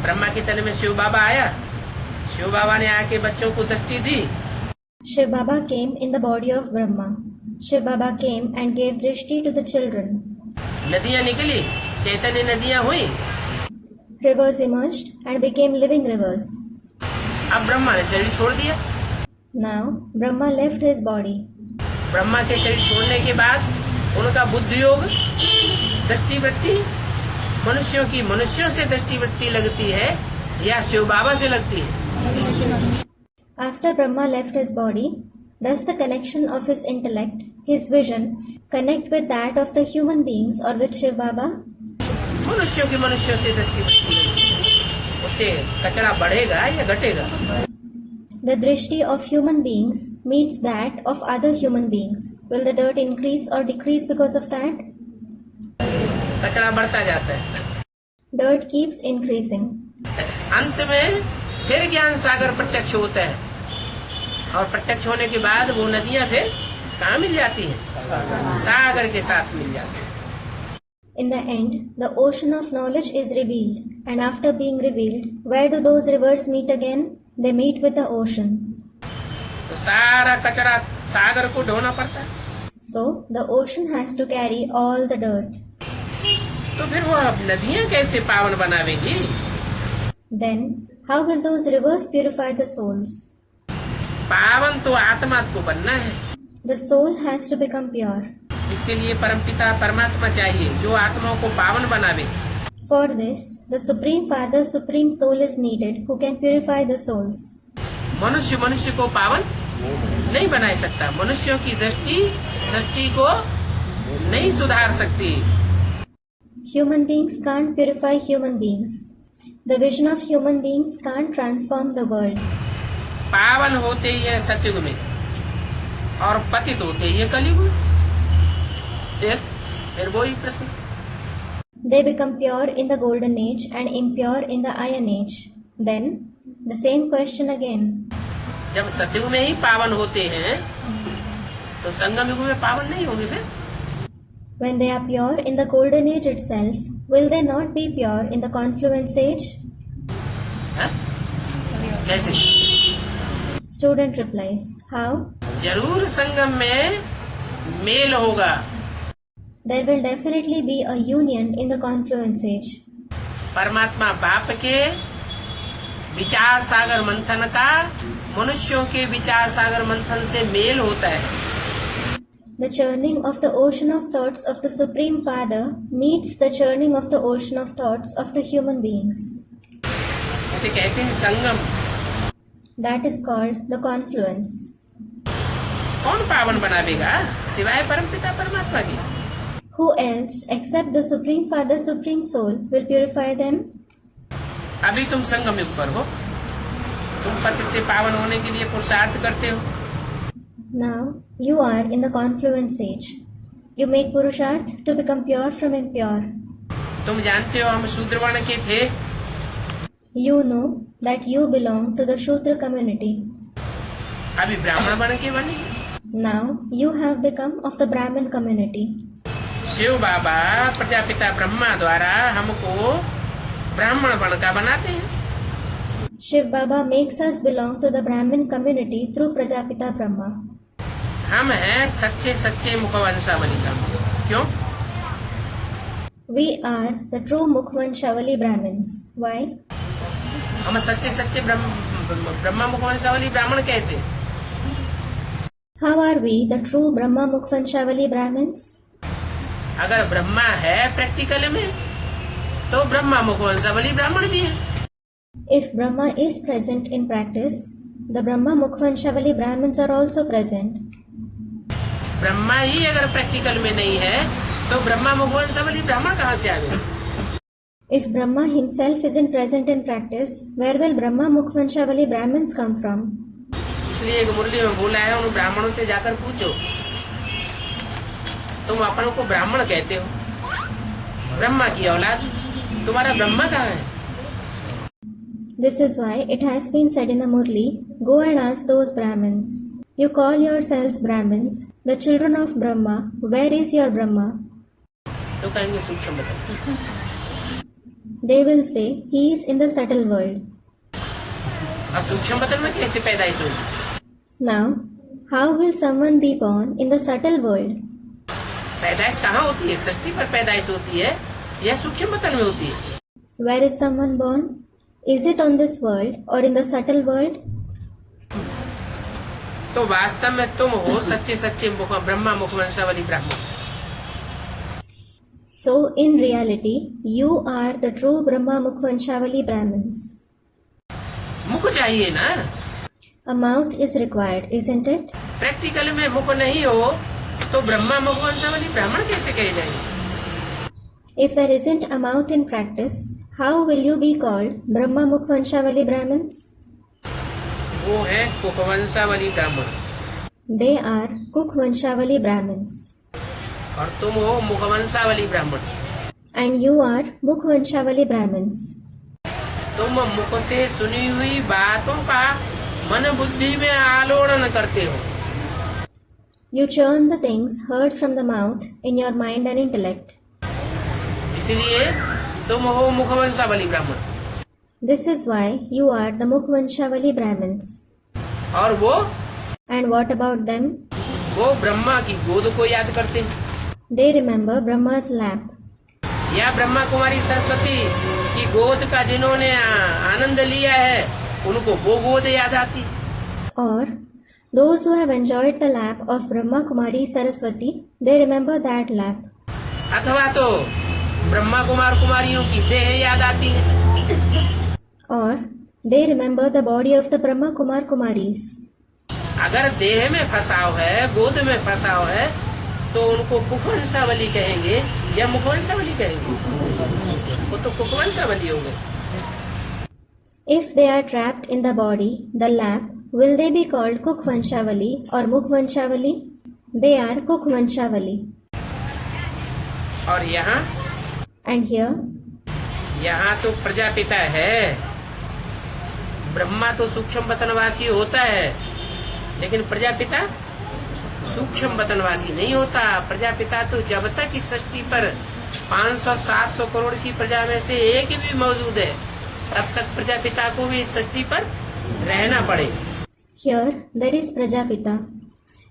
Brahma के तन में शिव बाबा आया, शिव बाबा ने आके बच्चों को दृष्टि दी। Shiv Baba came in the body of Brahma. Shiv Baba came and gave drishti to the children. नदियाँ निकली, चैतन्य नदियाँ हुई। Rivers emerged and became living rivers. अब ब्रह्मा ने शरीर छोड़ दिया। Now Brahma left his body. Brahma के शरीर छोड़ने के बाद उनका बुद्धि योग दृष्टि वृत्ति मनुष्यों की मनुष्यों से दृष्टि वृत्ति लगती है या शिव बाबा से लगती है? After Brahma left his body, does the connection of his intellect, his vision, connect with that of the human beings or with Shiv Baba? मनुष्यों की मनुष्यों से दृष्टि वृत्ति लगती है, उससे कचरा बढ़ेगा या घटेगा? The drishti of human beings meets that of other human beings. Will the dirt increase or decrease because of that? कचरा बढ़ता जाता है। Dirt keeps increasing. अंत में फिर ज्ञान सागर प्रत्यक्ष होता है, और प्रत्यक्ष होने के बाद वो नदियाँ फिर कहाँ मिल जाती हैं? सागर के साथ मिल जाती हैं। In the end, the ocean of knowledge is revealed, and after being revealed, where do those rivers meet again? They meet with the ocean. तो सारा कचरा सागर को ढोना पड़ता है। So, the ocean has to carry all the dirt. तो फिर वो नदियाँ कैसे पावन बनावेगी? Then, how will those rivers purify the souls? पावन तो आत्मा को बनना है। The soul has to become pure. इसके लिए परमपिता परमात्मा चाहिए जो आत्माओं को पावन बनावे। For this, the Supreme Father, Supreme Soul is needed who can purify the souls. मनुष्य मनुष्य को पावन नहीं बना सकता। मनुष्यों की दृष्टि सृष्टि को नहीं सुधार सकती। Human beings can't purify human beings. The vision of human beings can't transform the world. पावन होते ही है सतयुग में और पतित होते ही है कलयुग में। फिर वही प्रश्न। They become pure in the golden age and impure in the iron age. Then, the same question again. जब सतयुग में ही पावन होते हैं तो संगम युग में पावन नहीं होंगे फिर? When they are pure in the golden age itself, will they not be pure in the confluence age? हाँ? कैसे? Student replies, how? जरूर संगम में मेल होगा। There will definitely be a union in the confluence age. परमात्मा बाप के विचार सागर मंथन का मनुष्यों के विचार सागर मंथन से मेल होता है। The churning of the ocean of thoughts of the Supreme Father meets the churning of the ocean of thoughts of the human beings. उसे कहते हैं संगम। That is called the confluence. कौन पावन बनावेगा सिवाय परमपिता परमात्मा की? Who else except the Supreme Father, Supreme Soul will purify them? अभी तुम संगम युग पर हो, तुम पति से पावन होने के लिए पुरुषार्थ करते हो। Now you are in the confluence age. You make purusharth to become pure from impure. तुम जानते हो हम शूद्र वर्ण के थे, You know that you belong to the Shudra community. अभी ब्राह्मण वर्ण के बने। Now you have become of the Brahmin community. Shiv बाबा प्रजापिता ब्रह्मा द्वारा हमको ब्राह्मण वर्ण का बनाते हैं। Shiv Baba makes us belong to the Brahmin community through Prajapita Brahma. हम हैं सच्चे सच्चे मुखवंशावली का। क्यों? We are the true Mukhvanshavali Brahmins. Why? हम सच्चे सच्चे ब्रह्मा मुखवंशावली ब्राह्मण कैसे? How are we the true Brahma Mukhvanshavali Brahmins? अगर ब्रह्मा है प्रैक्टिकल में तो ब्रह्मा मुखवंशावली ब्राह्मण भी है। If Brahma is present in practice, the Brahma Mukhvanshavali Brahmins are also present. Brahma ही अगर प्रैक्टिकल में नहीं है तो ब्रह्मा मुखवंशावली ब्राह्मण कहाँ से आ गए? If Brahma himself isn't present in practice, where will Brahma Mukhvanshavali Brahmins come from? इसलिए एक मुरली में बोला है उन ब्राह्मणों से जाकर पूछो, तुम अपनों को ब्राह्मण कहते हो, ब्रह्मा की औलाद, तुम्हारा ब्रह्मा कहाँ है? This is why it has been said in the Murli, go and ask those Brahmins. You call yourselves Brahmins, the children of Brahma, where is your Brahma? तो कहेंगे सूक्ष्म बतन। They will say, he is in the subtle world. और सूक्ष्म बतन में कैसे पैदाइश हुई? Now, how will someone be born in the subtle world? पैदाइश कहाँ होती है? सृष्टि पर पैदाइश होती है या सूक्ष्म बतन में होती है? Where is someone born? Is it on this world or in the subtle world? तो वास्तव में तुम हो सच्चे सच्चे ब्रह्मा मुखवंशावली ब्राह्मण। So, in reality, you are the true Brahma Mukhvanshavali Brahmins. मुख चाहिए ना? A mouth is required, isn't it? Practical में मुख नहीं हो तो ब्रह्मा मुखवंशावली ब्राह्मण कैसे कहे जाएंगे? If there isn't a mouth in practice, how will you be called Brahma Mukhvanshavali Brahmins? वो है कुखवंशावली ब्राह्मण। They are Kukhvanshavali Brahmins. और तुम हो मुखवंशावली ब्राह्मण। And you are Mukhvanshavali Brahmins. तुम मुख से सुनी हुई बातों का मन बुद्धि में आलोड़न करते हो। You churn the things heard from the mouth in your mind and intellect. इसलिए तुम हो मुखवंशावली ब्राह्मण। This is why you are the Mukhvanshavali Brahmins. और वो? And what about them? वो ब्रह्मा की गोद को याद करते हैं। They remember Brahma's lap. या ब्रह्मा कुमारी सरस्वती की गोद का जिन्होंने आनंद लिया है उनको वो गोद याद आती। Or those who have enjoyed the lap of Brahma Kumari Saraswati, they remember that lap. अथवा तो ब्रह्मा कुमार कुमारियों की देह याद आती है। Or they remember the body of the Brahma Kumar Kumaris. अगर देह में फंसाव है, गोद में फंसाव है, तो उनको कुखवंशावली कहेंगे या मुखवंशावली कहेंगे? वो तो कुखवंशावली होंगे। If they are trapped in the body, the lap, will they be called Kukhvanshavali or Mukhvanshavali? They are Kukhvanshavali. और यहाँ? And here? यहाँ तो प्रजापिता है, ब्रह्मा तो सूक्ष्म वतनवासी होता है, लेकिन प्रजापिता सूक्ष्म वतनवासी नहीं होता। प्रजापिता तो जब तक इस सृष्टि पर 500-700 करोड़ की प्रजा में से एक भी मौजूद है, तब तक प्रजापिता को भी इस सृष्टि पर रहना पड़े। Here there is Prajapita.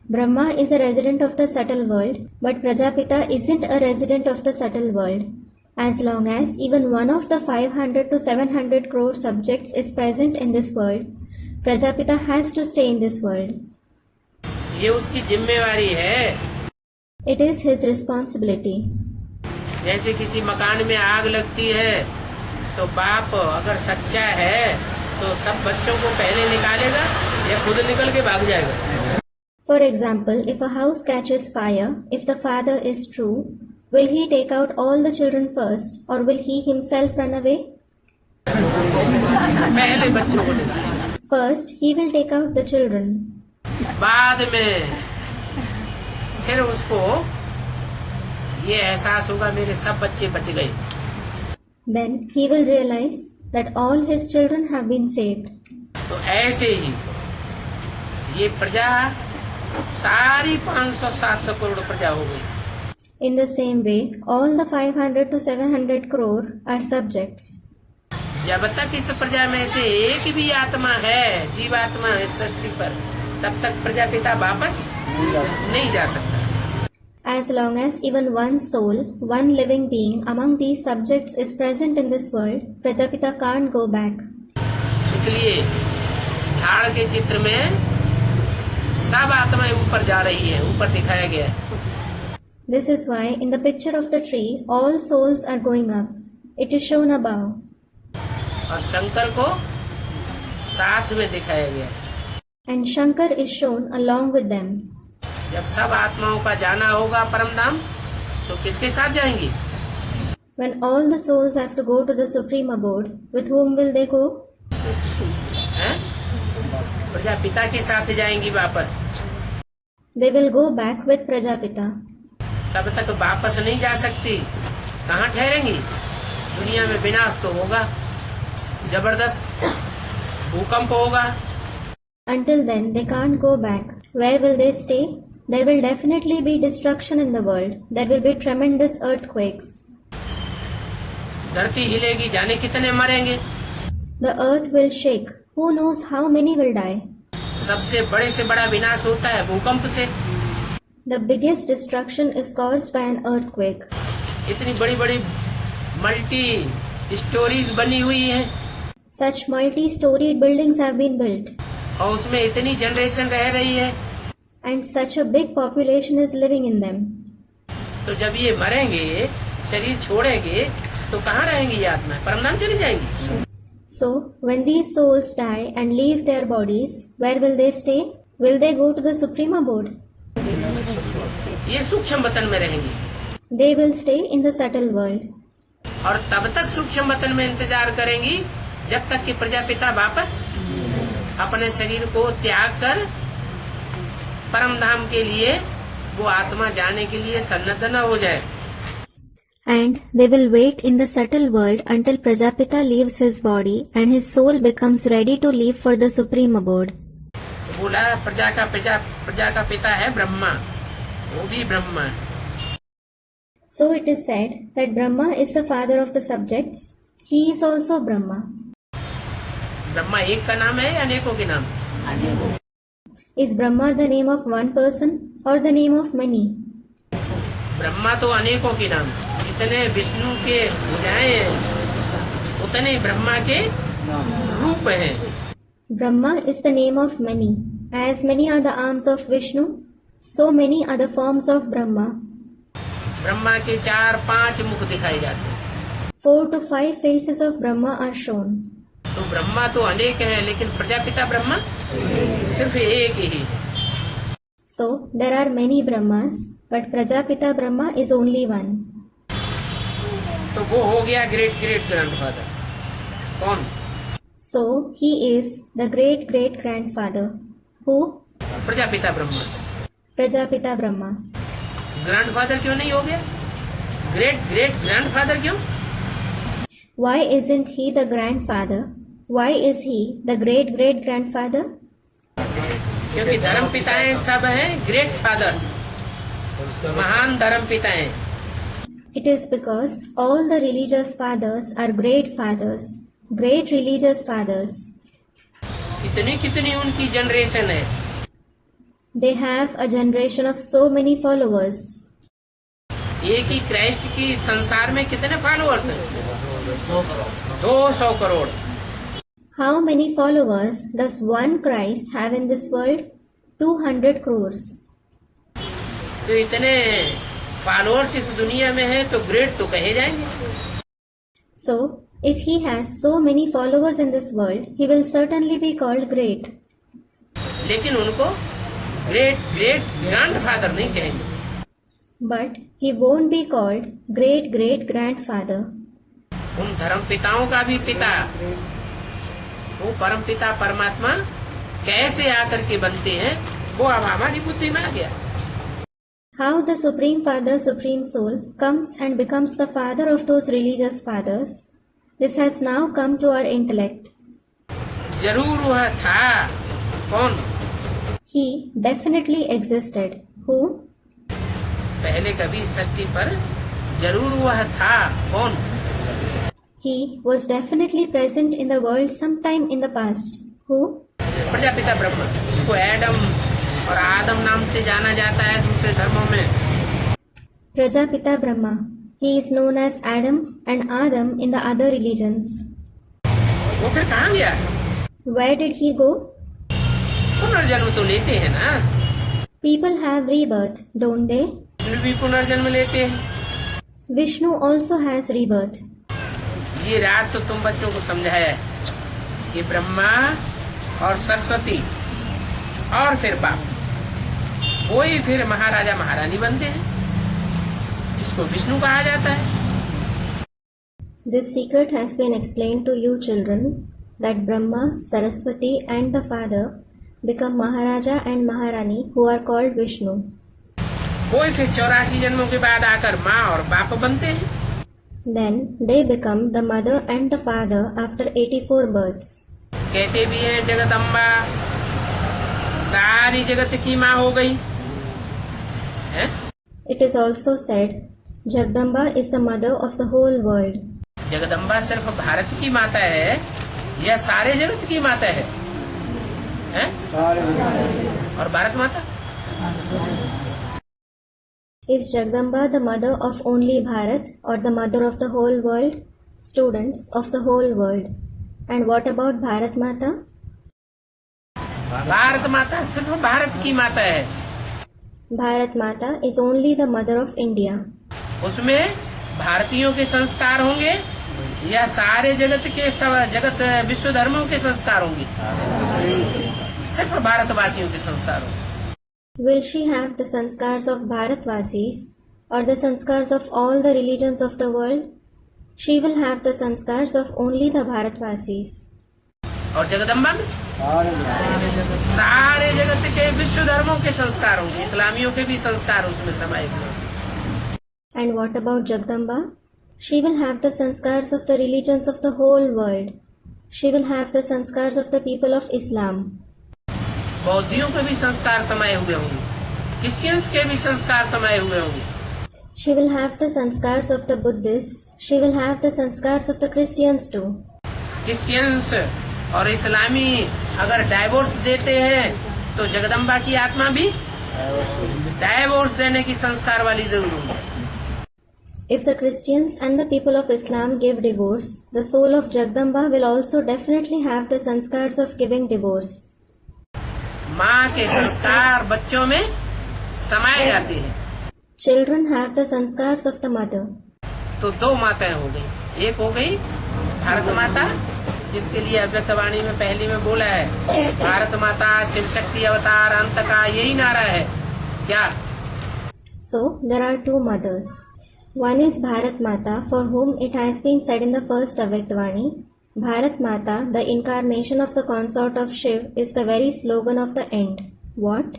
Brahma is a resident of the subtle world, but Prajapita isn't a resident of the subtle world. As long as even one of the 500 to 700 crore subjects is present in this world, Prajapita has to stay in this world. ये उसकी जिम्मेवारी है। It is his responsibility. जैसे किसी मकान में आग लगती है तो बाप अगर सच्चा है तो सब बच्चों को पहले निकालेगा या खुद निकल के भाग जाएगा। For example, if a house catches fire, if the father is true, will he take out all the children first or will he himself run away? पहले बच्चों को निकालेगा, First, he will take out the children. बाद में फिर उसको ये एहसास होगा मेरे सब बच्चे बच गए। Then he will realize that all his children have been saved. तो ऐसे ही ये प्रजा सारी 500-700 करोड़ प्रजा हो गई। In the same way, all the 500 to 700 crore are subjects. जब तक इस प्रजा में से एक भी आत्मा है, जीवात्मा इस सृष्टि पर, तब तक प्रजापिता वापस नहीं जा सकता। As long as even one soul, one living being among these subjects is present in this world, Prajapita can't go back. इसलिए झाड़ के चित्र में सब आत्माएं ऊपर जा रही है, ऊपर दिखाया गया है। This is why in the picture of the tree, all souls are going up. It is shown above. और शंकर को साथ में दिखाया गया है। And Shankar is shown along with them. जब सब आत्माओं का जाना होगा परम धाम, तो किसके साथ जाएंगी? When all the souls have to go to the supreme abode, with whom will they go? हैं? प्रजापिता के साथ जाएंगी वापस। They will go back with Prajapita. तब तक वापस नहीं जा सकती। कहाँ ठहरेंगी? दुनिया में विनाश तो होगा, जबरदस्त भूकंप होगा। Until then, they can't go back. Where will they stay? There will definitely be destruction in the world. There will be tremendous earthquakes. धरती हिलेगी, जाने कितने मरेंगे। The earth will shake. Who knows how many will die? सबसे बड़े से बड़ा विनाश होता है भूकंप से। The biggest destruction is caused by an earthquake. इतनी बड़ी बड़ी मल्टी स्टोरीज बनी हुई है Such multi-storied buildings have been built, और उसमें इतनी जनरेशन रह रही है। and such a big population is living in them. तो जब ये मरेंगे, शरीर छोड़ेंगे, तो कहाँ रहेंगी ये आत्मा? परमधाम चली जाएंगी। So, when these souls die and leave their bodies, where will they stay? Will they go to the supreme abode? ये सूक्ष्म वतन में रहेंगी They will stay in the subtle world. और तब तक सूक्ष्म वतन में इंतजार करेंगी जब तक कि प्रजापिता वापस अपने शरीर को त्याग कर परम धाम के लिए वो आत्मा जाने के लिए सन्नद्ध न हो जाए। And they will wait in the subtle world until Prajapita leaves his body and his soul becomes ready to leave for the supreme abode. बोला प्रजा का पिता है ब्रह्मा, वो भी ब्रह्मा है। So it is said that Brahma is the father of the subjects. He is also Brahma. Brahma एक का नाम है या अनेकों के नाम? Is Brahma the name of one person or the name of many? Brahma तो अनेकों के नाम, जितने विष्णु के भुजाएं हैं उतने ब्रह्मा के रूप हैं। Brahma is the name of many. As many are the arms of Vishnu, so many are the forms of Brahma. Brahma के 4-5 मुख दिखाए जाते हैं। 4 to 5 faces of Brahma are shown. तो ब्रह्मा तो अनेक हैं, लेकिन प्रजापिता ब्रह्मा सिर्फ एक ही। So there are many Brahmas, but Prajapita Brahma is only one. तो वो हो गया ग्रेट ग्रेट ग्रैंडफादर। कौन? So he is the great great grandfather. Who? Prajapita Brahma. Prajapita Brahma. Grandfather क्यों नहीं हो गया? ग्रेट ग्रेट ग्रैंडफादर क्यों? Why isn't he the grandfather? Why is he the great-great-grandfather? क्योंकि धर्म पिताएं सब हैं ग्रेट फादर्स, महान धर्म पिताएं। It is because all the religious fathers are great fathers, great religious fathers. कितनी कितनी उनकी जनरेशन है। They have a generation of so many followers. एक ही क्राइस्ट की संसार में कितने फॉलोअर्स हैं? 200 crore. How many followers does one Christ have in this world? 200 crores. तो इतने फॉलोअर्स इस दुनिया में है तो ग्रेट तो कहे जाएंगे। So, if he has so many followers in this world, he will certainly be called great. लेकिन उनको ग्रेट ग्रेट ग्रैंडफादर नहीं कहेंगे। But he won't be called great-great-grandfather. उन धर्म पिताओं का भी पिता, वो परम पिता परमात्मा कैसे आकर के बनते हैं, वो अब हमारी बुद्धि में आ गया। How the Supreme Father, Supreme Soul, comes and becomes the father of those religious fathers, this has now come to our intellect. जरूर वह था। कौन? He definitely existed. Who? पहले कभी सृष्टि पर जरूर वह था। कौन? He was definitely present in the world sometime in the past. Who? Prajapita Brahma, जिसको एडम और आदम नाम से जाना जाता है दूसरे धर्मों में। Prajapita Brahma. He is known as Adam and Adam in the other religions. वो फिर कहाँ गया? Where did he go? पुनर्जन्म तो लेते हैं ना। People have rebirth, don't they? उसमें भी पुनर्जन्म लेते हैं। Vishnu also has rebirth. ये राज तो तुम बच्चों को समझाया है कि ब्रह्मा और सरस्वती और फिर बाप, वही फिर महाराजा महारानी बनते हैं, जिसको विष्णु कहा जाता है। This secret has been explained to you children, that Brahma, Saraswati and the father become Maharaja and Maharani who are called Vishnu. वही फिर 84 जन्मों के बाद आकर माँ और बाप बनते हैं। Then they become the mother and the father after 84 births. कहते भी हैं जगदम्बा सारी जगत की माँ हो गई है? It is also said, Jagdamba is the mother of the whole world. Jagdamba सिर्फ भारत की माता है या सारे जगत की माता है? और भारत माता? Is Jagdamba the mother of only Bharat or the mother of the whole world? Students of the whole world. And what about Bharat Mata? Bharat माता सिर्फ भारत की माता है। Bharat Mata is only the mother of India. उसमें भारतीयों के संस्कार होंगे या सारे जगत के जगत विश्व धर्मों के संस्कार होंगे? सिर्फ भारतवासियों के संस्कार होंगे। Will she have the sanskars of Bharatvasis or the sanskars of all the religions of the world? She will have the sanskars of only the Bharatvasis. और जगदम्बा में सारे जगत के विश्व धर्मों के संस्कार होंगे, इस्लामियों के भी संस्कार उसमें समाये हुए। And what about Jagdamba? She will have the sanskars of the religions of the whole world. She will have the sanskars of the people of Islam. बौद्धियों के भी संस्कार समाये हुए होंगे, क्रिश्चियंस के भी संस्कार समाये हुए होंगे। She will have the sanskars of the Buddhists. She will have the sanskars of the Christians too. Christians और इस्लामी अगर डाइवोर्स देते हैं तो जगदम्बा की आत्मा भी डाइवोर्स देने की संस्कार वाली जरूर होगी। If the Christians and the people of Islam give divorce, the soul of Jagdamba will also definitely have the sanskars of giving divorce. माँ के संस्कार बच्चों में समाये जाते हैं। Children have the sanskars of the mother. तो दो माताएं हो गई, एक हो गई भारत माता, जिसके लिए अव्यक्तवाणी में पहली में बोला है भारत माता शिव शक्ति अवतार अंत का, यही नारा है क्या? So there are two mothers. One is Bharat Mata, for whom it has been said in the first Avyaktvani, Bharat Mata, the incarnation of the consort of Shiv, is the very slogan of the end. What?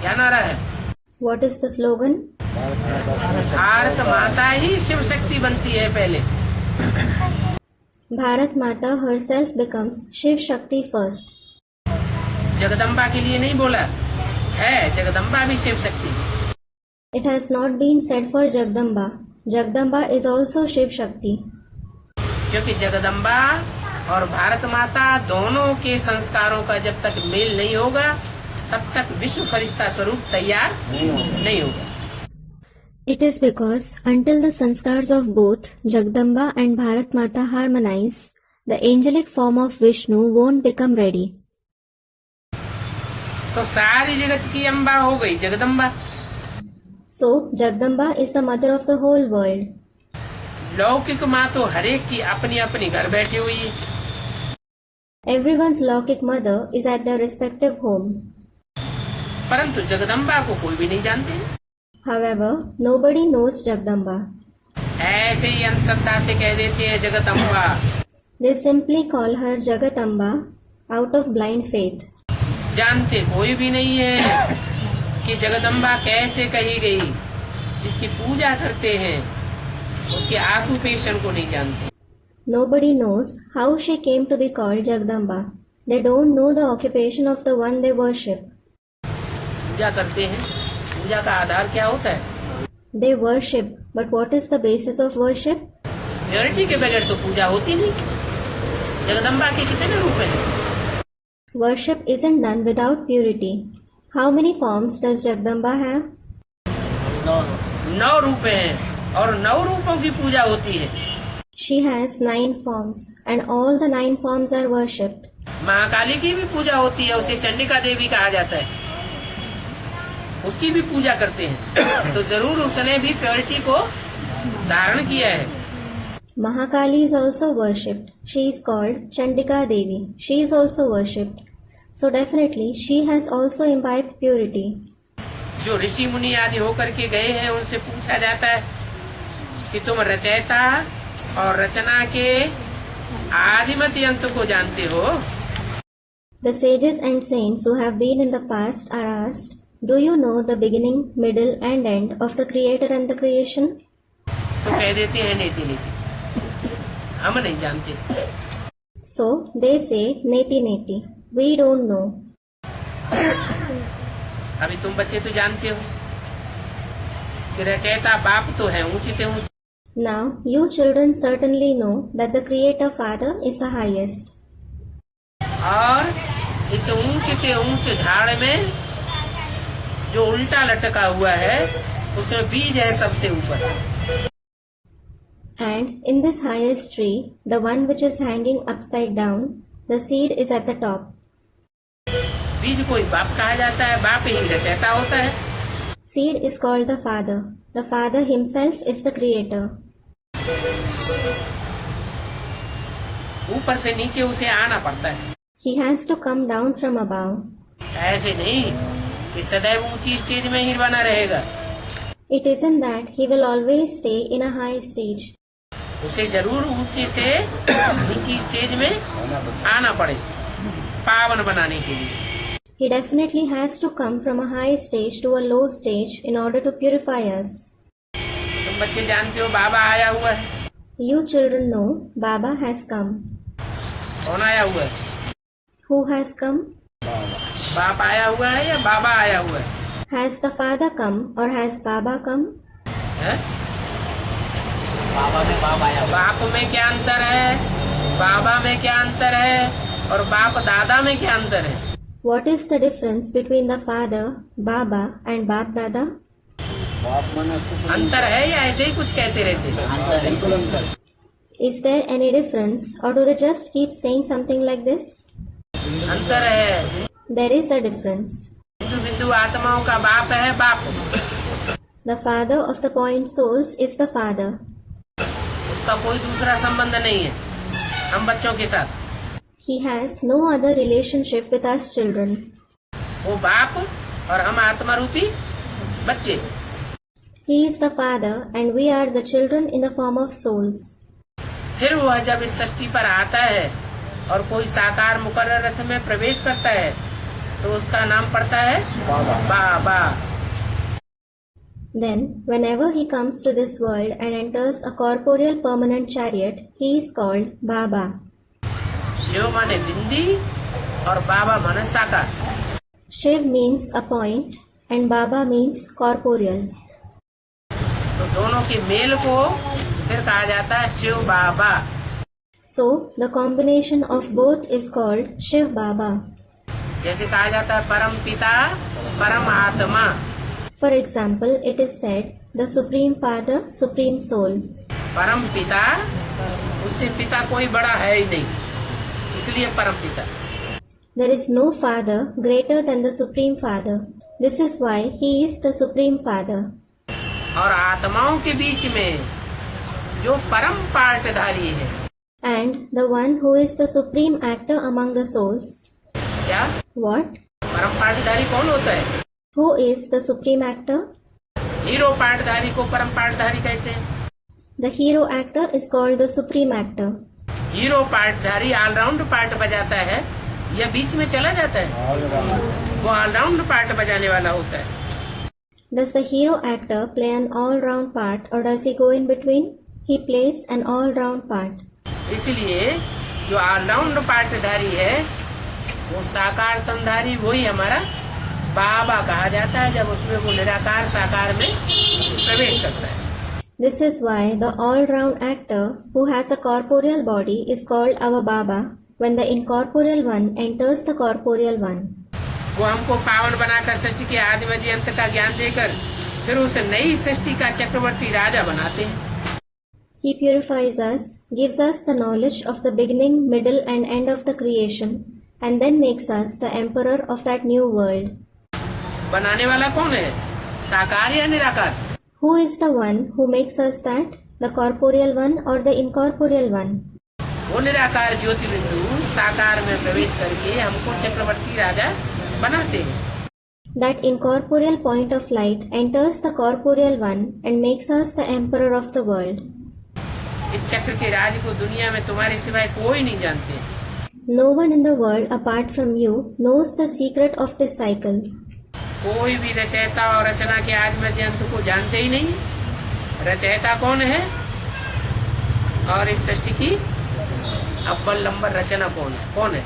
क्या नारा है? What is the slogan? Bharat माता ही शिव शक्ति बनती है पहले। Bharat Mata herself becomes Shiv Shakti first. Jagdamba के लिए नहीं बोला है, जगदम्बा भी Shiv Shakti. It has not been said for Jagdamba. Jagdamba is also Shiv Shakti. क्योंकि जगदम्बा और भारत माता दोनों के संस्कारों का जब तक मेल नहीं होगा तब तक विश्व फरिश्ता स्वरूप तैयार नहीं होगा। It is because until the sanskars of both Jagdamba and Bharat Mata harmonize, the angelic form of Vishnu won't become ready. तो सारी जगत की अम्बा हो गई Jagdamba. So, Jagdamba is the mother of the whole world. लौकिक माँ तो हरेक की अपनी अपनी घर बैठी हुई है। Everyone's Laukik mother is at their respective home. परंतु जगदम्बा को कोई भी नहीं जानते। However, nobody knows Jagdamba. ऐसे ही अंधश्रद्धा से कह देते हैं Jagdamba. They simply call her Jagatamba out of blind faith. जानते कोई भी नहीं है कि जगदम्बा कैसे कही गई। जिसकी पूजा करते हैं उसके ऑक्यूपेशन को नहीं जानते। Nobody knows how she came to be called Jagdamba. They don't know the occupation of the one they worship. पूजा करते हैं, पूजा का आधार क्या होता है? They worship, but what is the basis of worship? Purity के बगैर तो पूजा होती नहीं। जगदम्बा के कितने रूप हैं? Worship isn't done without purity. How many forms does Jagdamba have? 9 रूप हैं और 9 रूपों की पूजा होती है। She has 9 forms, and all the 9 forms are worshipped. Mahakali की भी पूजा होती है, उसे चंडिका देवी कहा जाता है। उसकी भी पूजा करते हैं तो जरूर उसने भी प्योरिटी को धारण किया है। Mahakali is also worshipped. She is called Chandika Devi. She is also worshipped. So definitely she has also imbibed purity. जो ऋषि मुनि आदि होकर के गए हैं उनसे पूछा जाता है कि तुम रचयिता और रचना के आदिमति अंत को जानते हो? The sages and saints who have been in the past are asked, do you know the beginning, middle and end of the creator and the creation? तो कह देते हैं नेति नेति, हम नहीं जानते। So they say neti neti. We don't know. अभी तुम बच्चे तो जानते हो कि रचयिता बाप तो है ऊंचे ऊंचे। Now you children certainly know that the creator father is the highest. और इस ऊंचे ऊंचे झाड़ में जो उल्टा लटका हुआ है उसमें बीज है सबसे ऊपर। And in this highest tree, the one which is hanging upside down, the seed is at the top. बीज कोई बाप कहा जाता है, बाप ही रचयिता होता है। Seed is called the father. The father himself is the creator. ऊपर से नीचे उसे आना पड़ता है। He has to come down from above. ऐसे नहीं कि सदैव ऊंची स्टेज में ही बना रहेगा। It isn't that he will always stay in a high stage. उसे जरूर ऊंचे से नीची स्टेज में आना पड़े पावन बनाने के लिए। He definitely has to come from a high stage to a low stage in order to purify us. तुम बच्चे जानते हो बाबा आया हुआ है। You children know Baba has come. कौन आया हुआ है? Who has come? बाप आया हुआ है या बाबा आया हुआ है? Has the father come or has Baba come? है? बाप में क्या अंतर है, बाबा में क्या अंतर है और बाप दादा में क्या अंतर है? What is the difference between the father, Baba and Bap Dada? अंतर है या ऐसे ही कुछ कहते रहते हैं? Is there any difference or do they just keep saying something like this? अंतर है। There is a difference. बिंदु बिंदु आत्माओं का बाप है बाप। The father of the point souls is the father. उसका कोई दूसरा संबंध नहीं है हम बच्चों के साथ। He has no other relationship with us children. वो बाप और हम आत्मा रूपी बच्चे। He is the father and we are the children in the form of souls. फिर वह जब इस सृष्टि पर आता है और कोई साकार मुकर्रर रथ में प्रवेश करता है तो उसका नाम पड़ता है बाबा। Then, whenever he comes to this world and enters a corporeal permanent chariot, he is called Baba. Shiv माने बिंदी और बाबा माने साकार। Shiv means a point and Baba means corporeal. तो दोनों के मेल को फिर कहा जाता है शिव बाबा। So, the combination of both is called Shiv Baba. जैसे कहा जाता है परम पिता परम आत्मा। For example, it is said, the Supreme Father, Supreme Soul. परम पिता, उससे पिता कोई बड़ा है ही नहीं, इसलिए परम पिता। There is no Father greater than the Supreme Father. This is why he is the Supreme Father. और आत्माओं के बीच में जो परम पार्टधारी है, And the one who is the supreme actor among the souls. क्या What? परम पार्टधारी कौन होता है? Who is the supreme actor? Hero पार्टधारी को परम पार्टधारी कहते हैं। The hero actor is called the supreme actor. Hero पार्टधारी ऑलराउंड पार्ट बजाता है या बीच में चला जाता है, वो ऑलराउंड पार्ट बजाने वाला होता है। Does the hero actor play an all-round part or does he go in between? He plays an all-round part. इसलिए जो ऑलराउंड पार्टधारी है वो साकार तनधारी, वही हमारा बाबा कहा जाता है जब उसमें वो निराकार साकार में प्रवेश करता है। This is why the all-round actor who has a corporeal body is called our Baba when the incorporeal one enters the corporeal one. वो हमको पावन बनाकर सृष्टि के आदि मध्य अंत का ज्ञान देकर फिर उस नई सृष्टि का चक्रवर्ती राजा बनाते हैं। He purifies us, gives us the knowledge of the beginning, middle and end of the creation and then makes us the emperor of that new world. बनाने वाला कौन है, साकार या निराकार? Who is the one who makes us that? The corporeal one or the incorporeal one? वो निराकार ज्योति बिंदु साकार में प्रवेश करके हमको चक्रवर्ती राजा बनाते हैं। That incorporeal point of light enters the corporeal one and makes us the emperor of the world. इस चक्र के राज को दुनिया में तुम्हारे सिवाय कोई नहीं जानते। No one in the world apart from you knows the secret of this cycle. कोई भी रचयिता और रचना के आदि मध्य अंत को जानते ही नहीं। रचयिता कौन है और इस सृष्टि की अव्वल नंबर रचना कौन है?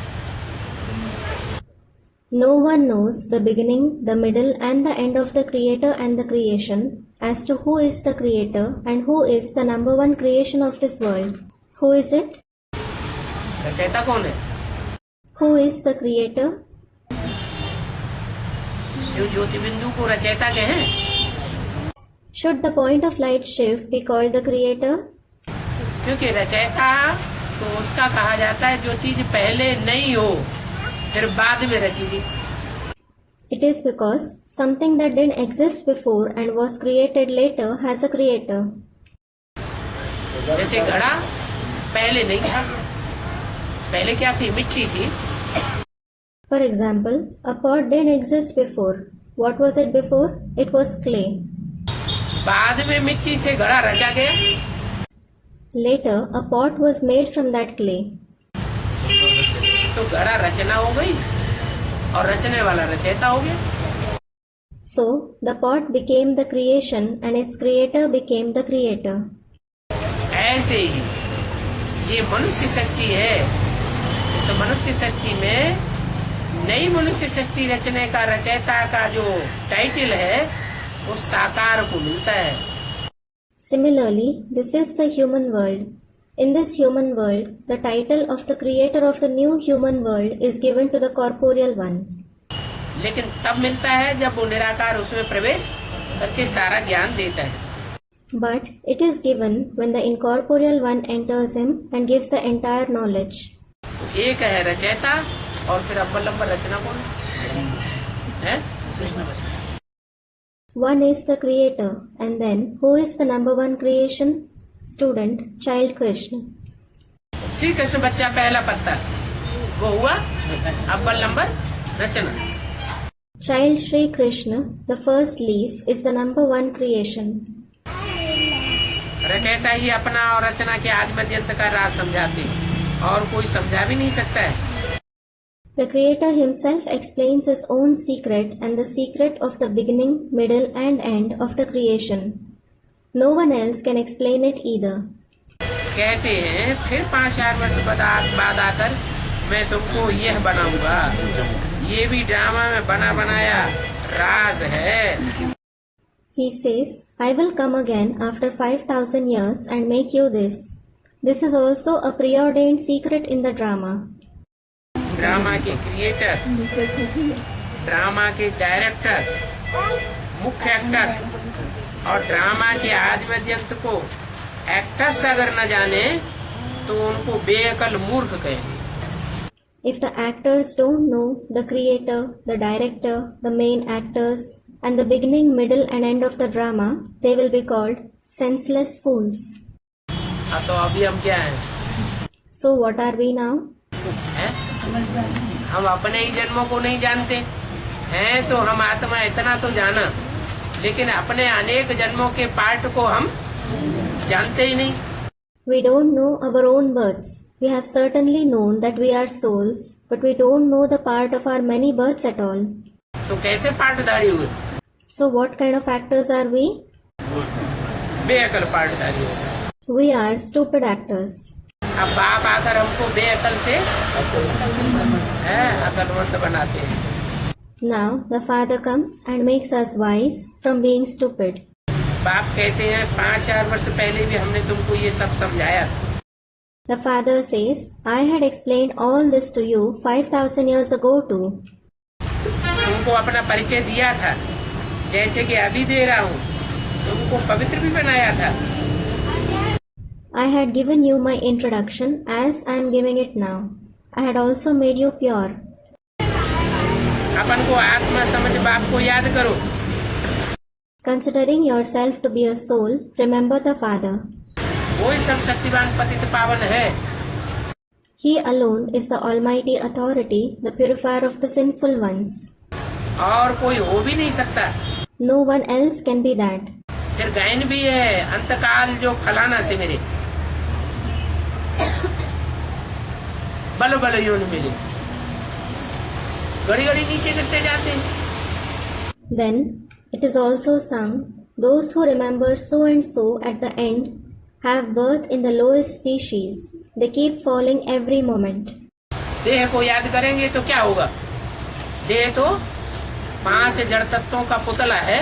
No one knows the beginning, the middle and the end of the creator and the creation as to who is the creator and who is the number one creation of this world. Who is it? रचयिता कौन है? Who is the creator? Shiv ज्योति बिंदु को रचयिता कहें? Should the point of light Shiv be called the creator? क्योंकि रचयिता तो उसका कहा जाता है जो चीज पहले नहीं हो फिर बाद में रची गई। It is because something that didn't exist before and was created later has a creator. जैसे घड़ा पहले नहीं था, पहले क्या थी? मिट्टी थी। For example, a pot didn't exist before. What was it before? It was clay. बाद में मिट्टी से घड़ा रचा गया। Later, a pot was made from that clay. तो घड़ा रचना हो गई और रचने वाला रचयिता हो गया। So, the pot became the creation and its creator became the creator. ऐसे ही ये मनुष्य सृष्टि है। इस मनुष्य सृष्टि में नई मनुष्य सृष्टि रचने का रचयिता का जो टाइटल है वो साकार को मिलता है। Similarly, this is the human world. In this human world, the title of the creator of the new human world is given to the corporeal one. लेकिन तब मिलता है जब वो निराकार उसमें प्रवेश करके सारा ज्ञान देता है। But it is given when the incorporeal one enters him and gives the entire knowledge. एक है रचयिता और फिर अव्वल नंबर रचना कौन है? One is the creator and then who is the number one creation? Student, child Krishna. Shri Krishna बच्चा पहला पत्ता, वो हुआ अव्वल number Rachna. Child Shri Krishna, the first leaf, is the number one creation. रचयिता ही अपना और रचना के आदि मध्य अंत का राज समझाते और कोई समझा भी नहीं सकता है। The Creator Himself explains His own secret and the secret of the beginning, middle and end of the creation. No one else can explain it either. कहते हैं फिर 5000 वर्ष बाद आकर मैं तुमको यह बनाऊंगा, ये भी ड्रामा में बना बनाया राज है. He says, I will come again after 5,000 years and make you this. This is also a preordained secret in the drama. Drama के क्रिएटर, ड्रामा के डायरेक्टर, मुख्य एक्टर्स और ड्रामा के आद्यमध्यंत को एक्टर्स अगर न जाने तो उनको बेअकल मूर्ख कहेंगे. If the actors don't know the creator, the director, the main actors, and the beginning, middle and end of the drama, they will be called senseless fools. तो अभी हम क्या हैं? So what are we now? हैं? हम अपने ही जन्मों को नहीं जानते हैं, तो हम आत्मा इतना तो जाना, लेकिन अपने अनेक जन्मों के पार्ट को हम जानते ही नहीं. We don't know our own births. We have certainly known that we are souls, but we don't know the part of our many births at all. तो कैसे पार्टधारी हुए? So what kind of actors are we? बेअकल पार्टधारी हुए. We are stupid actors. अब बाप आकर हमको बेअकल से अकलमंद बनाते हैं. Now the Father comes and makes us wise from being stupid. बाप कहते हैं 5000 वर्ष पहले भी हमने तुमको ये सब समझाया. The Father says, I had explained all this to you 5,000 years ago too. तुमको अपना परिचय दिया था, जैसे कि अभी दे रहा हूँ. तुमको पवित्र भी बनाया था. I had given you my introduction as I am giving it now. I had also made you pure. अपन को आत्मा समझ बाप को याद करो. Considering yourself to be a soul, remember the Father. वही सब शक्तिवान पतित पावन है. He alone is the Almighty Authority, the purifier of the sinful ones. और कोई हो भी नहीं सकता. No one else can be that. फिर गायन भी है, अंतकाल जो फलाना से मेरे बल बल योन मिले, घड़ी घड़ी नीचे गिरते जाते हैं. Then it is also sung, those who remember so and so at the end have birth in the lowest species. They keep falling every moment. देह को याद करेंगे तो क्या होगा? देह तो 5 जड़ तत्वों का पुतला है.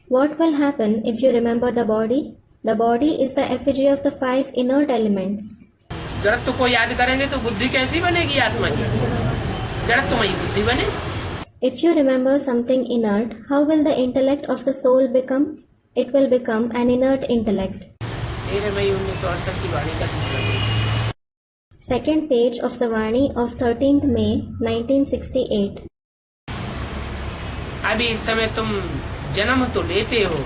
What will happen if you remember the body? The body is the effigy of the 5 inert elements. जड़त्व को याद करेंगे तो बुद्धि कैसी बनेगी आत्मा की? जड़त्वमयी बुद्धि बने. If you remember something inert, how will the intellect of the soul become? It will become an inert intellect. 13 मई 1968 की वाणी का दूसरा page. Second page of the Vani of 13th May 1968. अभी इस समय तुम जन्म तो लेते हो,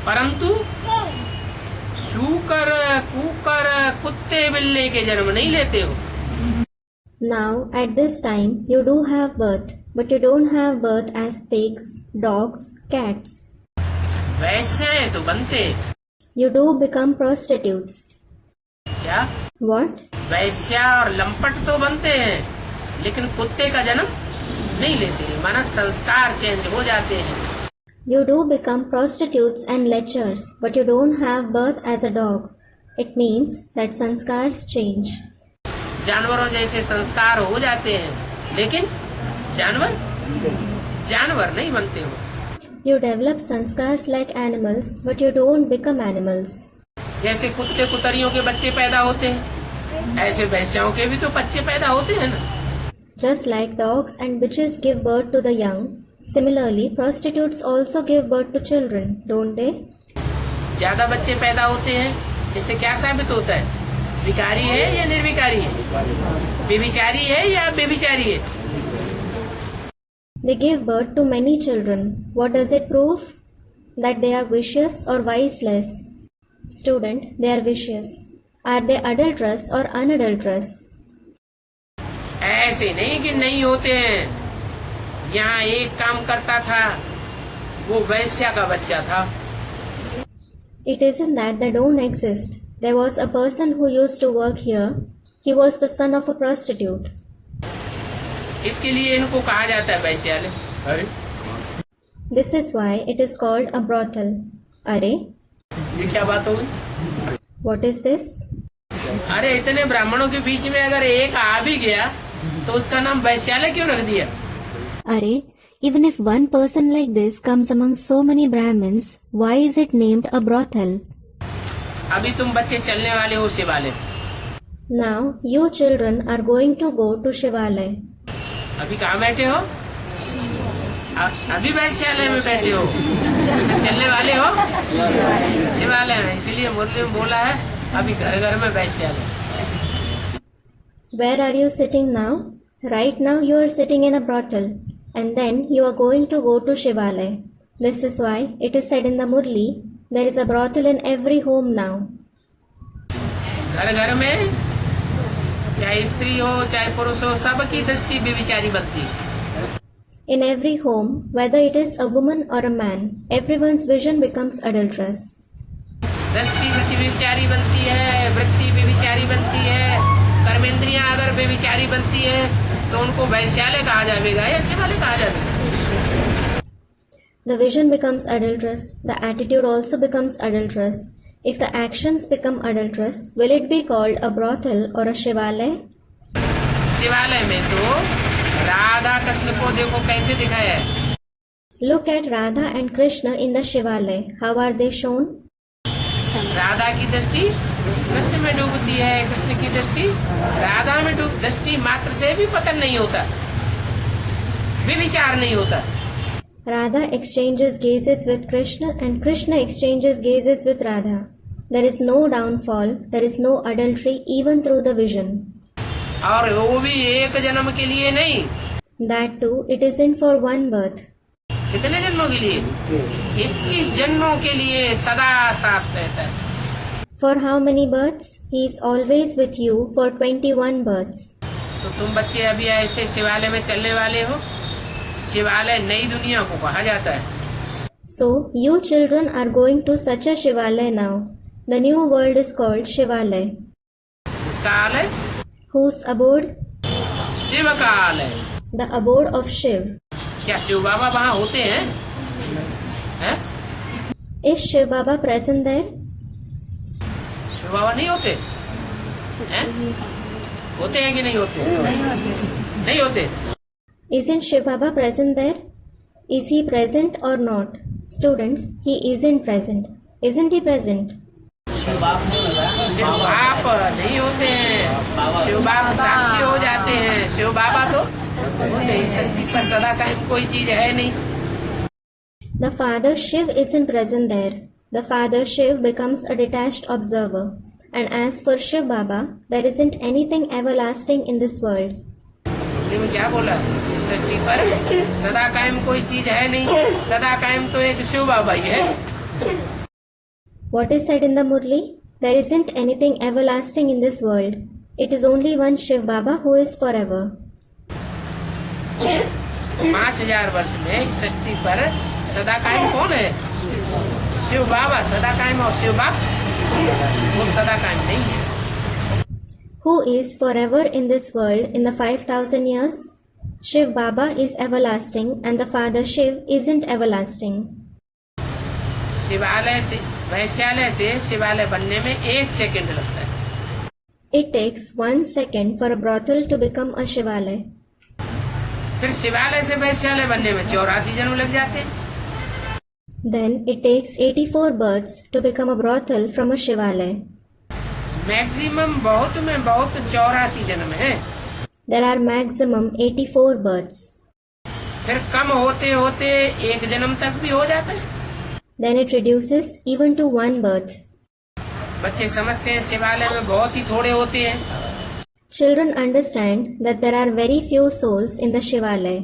परंतु सूकर कुकर कुत्ते बिल्ले के जन्म नहीं लेते हो. Now, at this time, you do have birth, but you don't have birth as pigs, dogs, cats. वैश्याएं तो बनते. You do become prostitutes. क्या? What? वैश्या और लंपट तो बनते हैं, लेकिन कुत्ते का जन्म नहीं लेते. माना संस्कार चेंज हो जाते हैं. You do become prostitutes and lechers, but you don't have birth as a dog. It means that sanskars change. जानवरों जैसे संस्कार हो जाते हैं, लेकिन जानवर नहीं बनते हो. You develop sanskars like animals, but you don't become animals. जैसे कुत्ते कुतरियों के बच्चे पैदा होते हैं, ऐसे वैश्याओं के भी तो बच्चे पैदा होते हैं ना. Just like dogs and bitches give birth to the young, similarly prostitutes also give birth to children, don't they? ज्यादा बच्चे पैदा होते हैं, इससे क्या साबित होता है? विकारी है या निर्विकारी है? व्यभिचारी है या व्यभिचारी है? They give birth to many children. What does it prove? That they are vicious or viceless? Student, they are vicious. Are they adulterous or unadulterous? ऐसे नहीं कि नहीं होते हैं. यहाँ एक काम करता था, वो वैश्या का बच्चा था. It isn't that they don't exist. There was a person who used to work here. He was the son of a prostitute. इसके लिए इनको कहा जाता है वैश्यालय। अरे This is why it is called a brothel. अरे, ये क्या बात हो गई? what is this? अरे इतने ब्राह्मणों के बीच में अगर एक आ भी गया तो उसका नाम वैश्यालय क्यों रख दिया? अरे, even if one person like this comes among so many Brahmins, why is it named a brothel? अभी तुम बच्चे चलने वाले हो शिवालय। Now, you children are going to go to Shivalaya. अभी कहाँ बैठे हो? अभी वैश्यालय में बैठे हो। चलने वाले हो शिवालय में, इसीलिए मुरली में बोला है अभी घर घर में वैश्यालय। Where are you sitting now? Right now you are sitting in a brothel, and then you are going to go to Shivalaya. This is why it is said in the Murli, there is a brothel in every home now. घर घर में चाहे स्त्री हो चाहे पुरुष हो, सबकी दृष्टि व्यभिचारी बनती है। In every home, whether it is a woman or a man, everyone's vision becomes adulterous. दृष्टि वृत्ति व्यभिचारी बनती है, वृत्ति व्यभिचारी बनती है, कर्मेंद्रियां अगर व्यभिचारी बनती है तो उनको वैश्यालय कहा जाएगा या शिवालय कहा जाएगा। The vision becomes adulterous, the attitude also becomes adulterous. If the actions become adulterous, will it be called a brothel or a Shivalaya? शिवालय में तो राधा कृष्ण को देखो कैसे दिखाया है। Look at Radha and Krishna in the Shivalaya. How are they shown? Radha की दृष्टि कृष्ण में डूबती है, कृष्ण की दृष्टि राधा में डूब, दृष्टि मात्र से भी पतन नहीं होता, विचार नहीं होता। Radha exchanges gazes with Krishna and Krishna exchanges gazes with Radha. There is no downfall, there is no adultery even through the vision. और वो भी एक जन्म के लिए नहीं, That too, it isn't for one birth. कितने जन्मों के लिए? 21 जन्मों के लिए सदा साथ रहता है। For how many births? He is always with you for 21 births. तो तुम बच्चे अभी ऐसे शिवालय में चलने वाले हो। शिवालय नई दुनिया को कहा जाता है। So, you children are going to such a Shivalaya now. The new world is called Shivalaya. इसका आलय Whose abode? शिव का आलय। The abode of Shiv. क्या शिव बाबा वहाँ होते हैं? हैं? Is Shiv Baba present there? Shiv बाबा नहीं होते हैं? होते हैं कि नहीं होते? नहीं होते। Isn't Shiv Baba present there? Is he present or not? Students, he isn't present. Isn't he present? Shiv बाप नहीं होते हैं, शिव बाप साक्षी हो जाते हैं। शिव बाबा तो होते इस सृष्टि पर सदा कायम कोई चीज है नहीं। The Father Shiv isn't present there. The Father Shiv becomes a detached observer. And as for Shiv Baba, there isn't anything everlasting in this world. में क्या बोला? इस सृष्टि पर सदा कायम कोई चीज है नहीं, सदा कायम तो एक शिव बाबा ही है। What is said in the Murli? There isn't anything everlasting in this world. It is only one Shiv Baba who is forever. 5000 वर्ष में इस सृष्टि पर सदा कायम कौन है? शिव बाबा सदा कायम, और शिव बाप वो सदा कायम नहीं है। Who is forever in this world in the 5000 years? Shiv Baba is everlasting and the Father Shiv isn't everlasting. शिवालय से वैश्यालय से शिवालय बनने में 1 सेकंड लगता है। It takes 1 second for a brothel to become a Shivalaya. फिर शिवालय से वैश्यालय बनने में 84 जन्म लग जाते हैं। Then it takes 84 births to become a brothel from a Shivalaya. Maximum बहुत में बहुत 84 जन्म है। There are maximum 84 births. फिर कम होते होते 1 जन्म तक भी हो जाता है। Then it reduces even to 1 birth. बच्चे समझते हैं शिवालय में बहुत ही थोड़े होते हैं। Children understand that there are very few souls in the Shivalaya.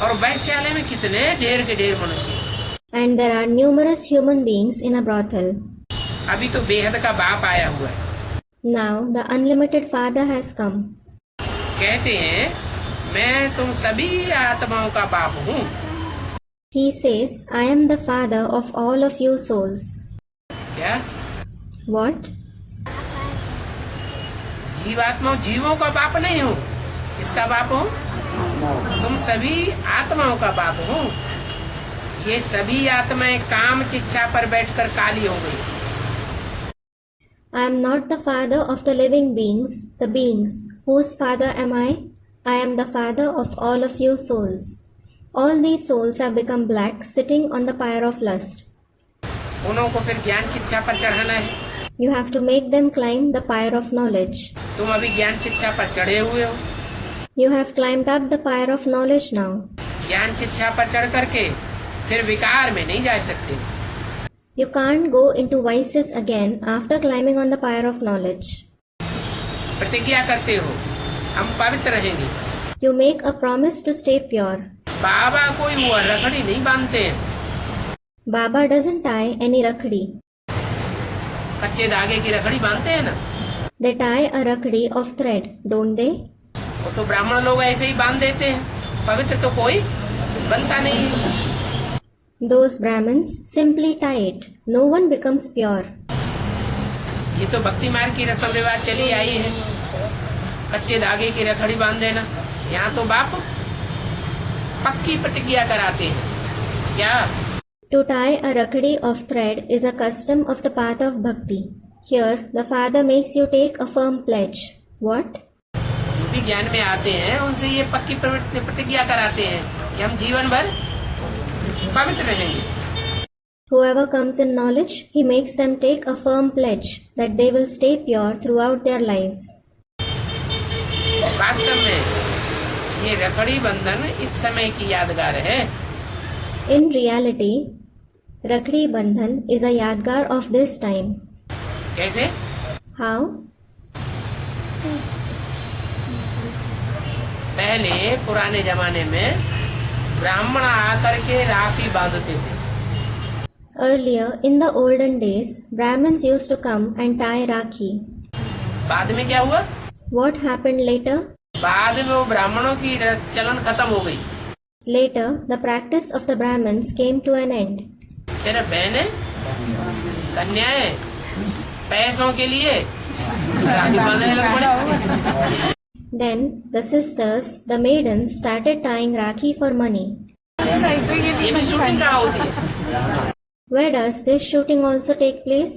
और वैश्यालय में कितने ढेर के ढेर मनुष्य। And there are numerous human beings in a brothel. अभी तो बेहद का बाप आया हुआ है। Now the unlimited Father has come. कहते हैं मैं तुम सभी आत्माओं का बाप हूँ। He says, I am the Father of all of you souls. क्या? What? जीवात्माओं जीवों का बाप नहीं हूँ। किसका बाप हूँ? तुम सभी आत्माओं का बाप हूँ। ये सभी आत्माएं काम चिच्छा पर बैठकर काली हो गई। I am not the father of the living beings, the beings. Whose father am I? I am the father of all of you souls. All these souls have become black, sitting on the pyre of lust. उन्हों को फिर ज्ञान शिक्षा पर चढ़ाना है। You have to make them climb the pyre of knowledge. तुम अभी ज्ञान शिक्षा पर चढ़े हुए हो। You have climbed up the pyre of knowledge now. ज्ञान शिक्षा पर चढ़ करके फिर विकार में नहीं जा सकते। You can't go into vices again after climbing on the pyre of knowledge. प्रतिज्ञा करते हो हम पवित्र रहेंगे। You make a promise to stay pure. बाबा कोई वो रखड़ी नहीं बांधते हैं। Baba doesn't tie any rakhdi. कच्चे धागे की रखड़ी बांधते हैं ना। They tie a rakhdi of thread, don't they? वो तो ब्राह्मण लोग ऐसे ही बांध देते हैं। पवित्र तो कोई बनता नहीं है। Those Brahmins simply tie it. No one becomes pure. ये तो भक्ति मार्ग की रस्म रिवाज चली आई है। कच्चे धागे की रखड़ी बांध देना। यहाँ तो बाप पक्की प्रतिज्ञा कराते हैं। क्या? To tie a rakhdi of thread is a custom of the path of bhakti. Here, the father makes you take a firm pledge. What? जो भी ज्ञान में आते हैं उनसे ये पक्की प्रतिज्ञा कराते हैं कि हम जीवन भर पवित्र रहेंगे। Whoever comes in knowledge, he makes them take a firm pledge that they will stay pure throughout their lives. वास्तव में ये रखड़ी बंधन इस समय की यादगार है। In reality, Rakhdi Bandhan is a yadgar of this time. कैसे? How? पहले पुराने जमाने में ब्राह्मण आकर के राखी बांधते थे। Earlier, in the olden days, Brahmins used to come and tie Rakhi. बाद में क्या हुआ? What happened later? बाद में वो ब्राह्मणों की चलन खत्म हो गई। Later, the practice of the Brahmins came to an end. फिर बहनें, कन्याएं पैसों के लिए राखी बांधने लग पड़े। Then, the sisters, the maidens, started tying Rakhi for money. ये भी शूटिंग कहाँ होती है? Where does this shooting also take place?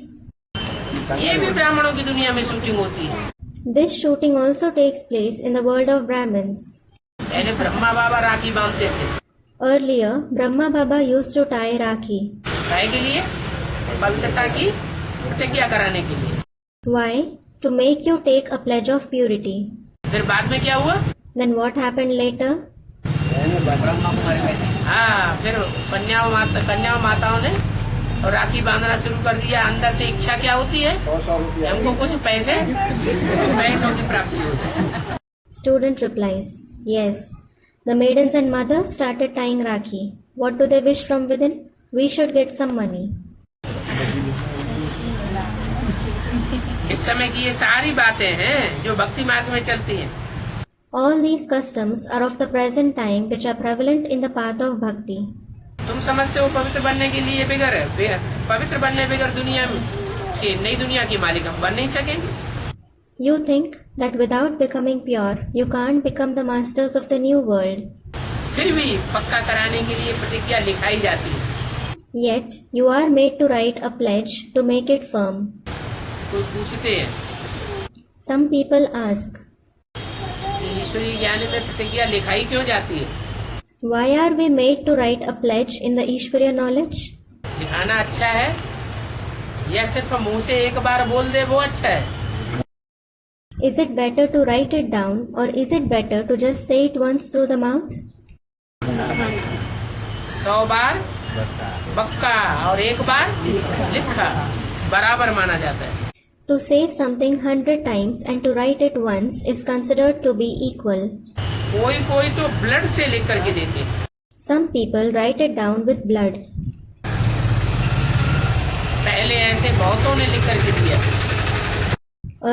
ये भी ब्राह्मणों की दुनिया में शूटिंग होती है। This shooting also takes place in the world of Brahmins. पहले ब्रह्मा बाबा राखी बांधते थे। Earlier, Brahma Baba used to tie Rakhi. काय के लिए? पवित्रता की प्रतिज्ञा कराने के लिए। Why? To make you take a pledge of purity. फिर बाद में क्या हुआ? Then what happened later? हाँ, फिर कन्या माताओं ने और राखी बांधना शुरू कर दिया। अंदर से इच्छा क्या होती है? हमको कुछ पैसों की प्राप्ति होती है। Student replies, yes. The maidens and mothers started tying Rakhi. What do they wish from within? We should get some money. इस समय की ये सारी बातें हैं जो भक्ति मार्ग में चलती हैं। All these customs are of the present time which are prevalent in the path of bhakti. तुम समझते हो पवित्र बनने के लिए पवित्र बनने बगैर दुनिया की नई दुनिया की मालिक हम बन नहीं सकेंगे। You think that without becoming pure, you can't become the masters of the new world. फिर भी पक्का कराने के लिए प्रतिज्ञा लिखाई जाती है। Yet, you are made to write a pledge to make it firm. कोई पूछते हैं Some people ask, कि ईश्वरीय ज्ञान में प्रतिज्ञा लिखाई क्यों जाती है? why are we made to write a pledge in the Ishvariya knowledge? लिखाना अच्छा है या सिर्फ मुंह से एक बार बोल दे वो अच्छा है? Is it better to write it down or is it better to just say it once through the mouth? 100 बार बक्का और एक बार लिखा बराबर माना जाता है। To say something 100 times and to write it once is considered to be equal. कोई तो ब्लड से लिख करके देते हैं। Some people write it down with blood. पहले ऐसे बहुतों ने लिख करके दिया।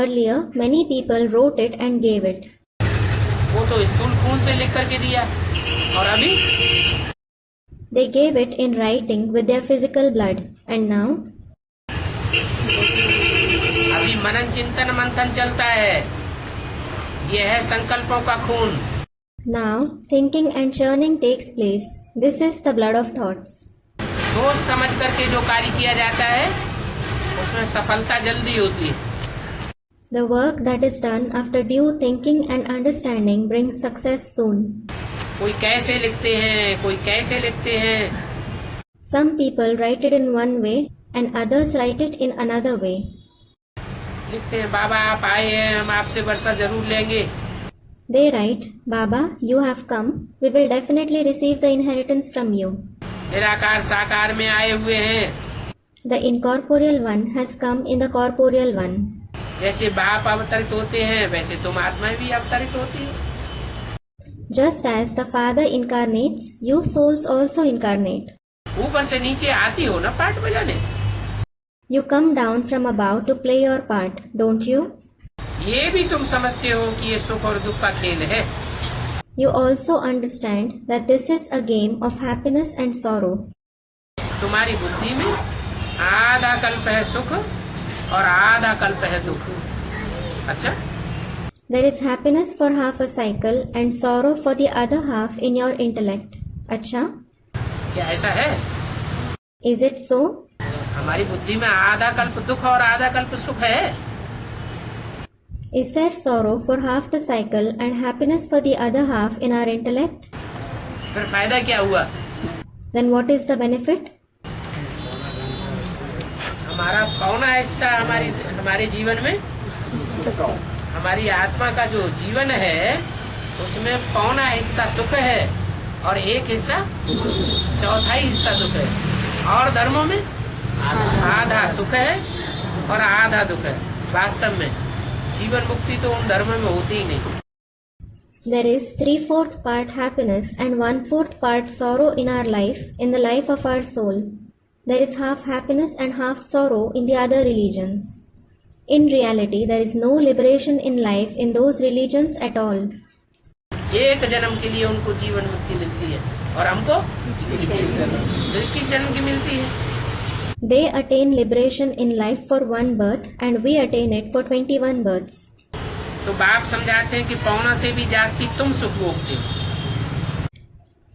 Earlier, many people wrote it and gave it. वो तो स्थूल खून से लिख करके दिया और अभी They gave it in writing with their physical blood. And now? अभी मनन चिंतन मंथन चलता है यह है संकल्पों का खून। Now, thinking and churning takes place. This is the blood of thoughts. सोच समझ करके जो कार्य किया जाता है उसमें सफलता जल्दी होती है। The work that is done after due thinking and understanding brings success soon. कोई कैसे लिखते हैं, कोई कैसे लिखते हैं। Some people write it in one way and others write it in another way. लिखते हैं, बाबा आप आए हैं, हम आपसे वर्षा जरूर लेंगे। They write, Baba, you have come. We will definitely receive the inheritance from you. निराकार साकार में आए हुए हैं। The incorporeal one has come in the corporeal one. जैसे बाप अवतरित होते हैं वैसे तुम आत्माएं भी अवतरित होती हो। Just as the Father incarnates, you souls also incarnate. ऊपर से नीचे आती हो ना पाठ बजाने। You come down from above to play your part, don't you? ये भी तुम समझते हो कि ये सुख और दुख का खेल है। You also understand that this is a game of happiness and sorrow. तुम्हारी बुद्धि में आधा कल्प है सुख और आधा कल्प है दुख। अच्छा, There is happiness for half a cycle and sorrow for the other half in your intellect. अच्छा? क्या ऐसा है? Is it so? हमारी बुद्धि में आधा कल्प दुख और आधा कल्प सुख है। Is there sorrow for half the cycle and happiness for the other half in our intellect? फिर फायदा क्या हुआ? Then what is the benefit? हमारा पौना हिस्सा हमारे जीवन में, हमारी आत्मा का जो जीवन है उसमें पौना हिस्सा सुख है और एक हिस्सा चौथाई हिस्सा दुख है। और धर्मों में आधा सुख है और आधा दुख है। वास्तव में जीवन मुक्ति तो उन धर्मों में होती ही नहीं। There is 3/4 part happiness and 1/4 part sorrow in our life, in the life of our soul. There is half happiness and half sorrow in the other religions. In reality, there is no liberation in life in those religions at all. एक जन्म के लिए उनको जीवन मुक्ति मिलती है और हमको 21 जन्म की मिलती है। They attain liberation in life for one birth and we attain it for 21 births. तो बाप समझाते हैं कि पौना से भी जास्ती तुम सुख भोगते हो।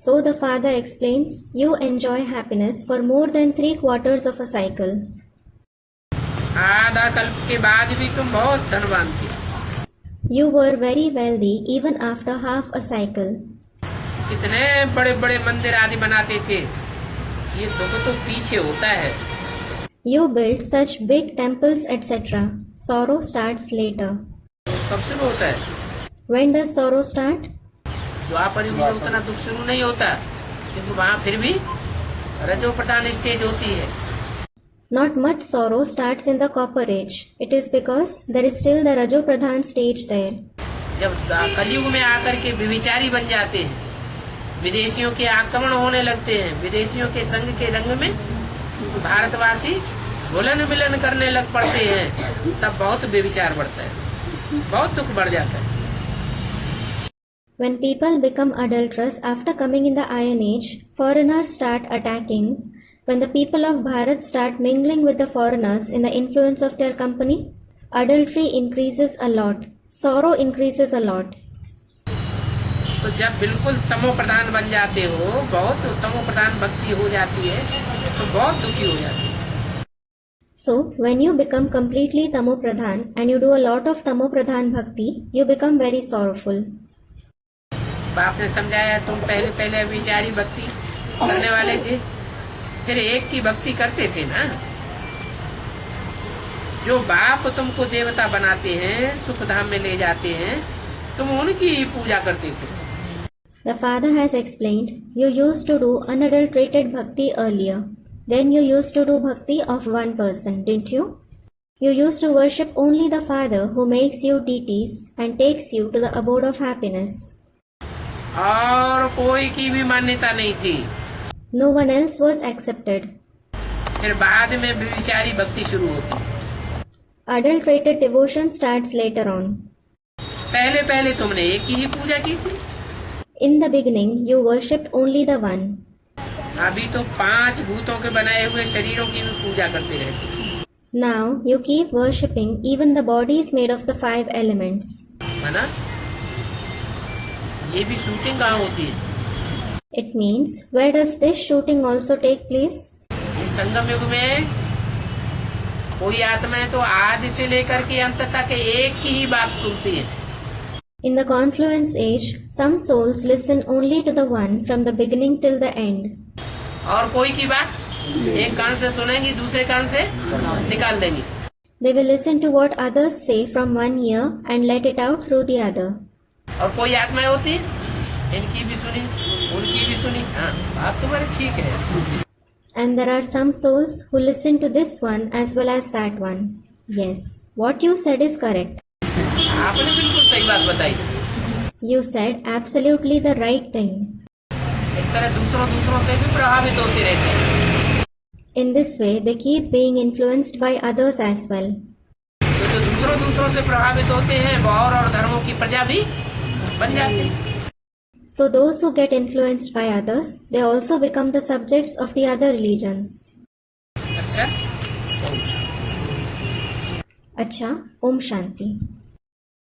So the Father explains, you enjoy happiness for more than 3/4 of a cycle. आधा कल्प के बाद भी तुम बहुत धनवान थे। You were very wealthy even after half a cycle. कितने बड़े बड़े मंदिर आदि बनाते थे। ये दुख तो पीछे होता है। You built such big temples, etc. Sorrow starts later. कब शुरू होता है? When does sorrow start? द्वापर युग में उतना दुख शुरू नहीं होता, क्योंकि वहाँ फिर भी रजो प्रधान स्टेज होती है। Not much sorrow starts in the Copper Age. It is because there is still the Rajo Pradhan stage there. जब कलयुग में आकर के व्यभिचारी बन जाते हैं, विदेशियों के आक्रमण होने लगते हैं, विदेशियों के संग के रंग में भारतवासी घुलन मिलन करने लग पड़ते हैं, तब बहुत व्यभिचार बढ़ता है, बहुत दुख बढ़ जाता है। When people become adulterous after coming in the Iron Age, foreigners start attacking. When the people of Bharat start mingling with the foreigners in the influence of their company, adultery increases a lot, sorrow increases a lot. तो जब बिल्कुल तमो प्रधान बन जाते हो, बहुत तमो प्रधान भक्ति हो जाती है, तो बहुत दुखी हो जाती है। So, when you become completely Tamo Pradhan and you do a lot of Tamo Pradhan Bhakti, you become very sorrowful. बाप ने समझाया, तुम पहले विचारी भक्ति करने वाले थे, फिर एक की भक्ति करते थे ना। जो बाप तुमको देवता बनाते हैं, सुख धाम में ले जाते हैं, तुम उनकी ही पूजा करते थे। The Father has explained, you used to do unadulterated bhakti earlier. Then you used to do bhakti of one person, didn't you? You used to worship only the Father who makes you deities and takes you to the abode of happiness. और कोई की भी मान्यता नहीं थी। No one else was accepted. फिर बाद में विचारी भक्ति शुरू होती। Adulterated devotion starts later on. पहले तुमने एक की ही पूजा की थी। In the beginning, you worshipped only the one. अभी तो 5 भूतों के बनाए हुए शरीरों की भी पूजा करते रहते। Now, you keep worshipping even the bodies made of the 5 elements. है ना? ये भी शूटिंग कहाँ होती है? It means, where does this shooting also take place? इस संगम युग में कोई आत्माएं तो आदि से लेकर के अंत तक एक की ही बात सुनती है। In the confluence age, some souls listen only to the one from the beginning till the end. और कोई की बात एक कान से सुनेंगी, दूसरे कान से निकाल देंगी। They will listen to what others say from one ear and let it out through the other. और कोई आत्माएं होती इनकी भी सुनी, उनकी भी सुनी। हाँ, बात तो बड़ी ठीक है। And there are some souls who listen to this one as well as that one. Yes, what you said is correct. आपने बिल्कुल सही बात बताई। You said absolutely the right thing. इस तरह दूसरों से भी प्रभावित होते रहते हैं। In this way, they keep being influenced by others as well. तो जो दूसरों से प्रभावित होते हैं वो और धर्मों की प्रजा भी बन जाती है। So those who get influenced by others, they also become the subjects of the other religions. अच्छा, Acha, Om Shanti.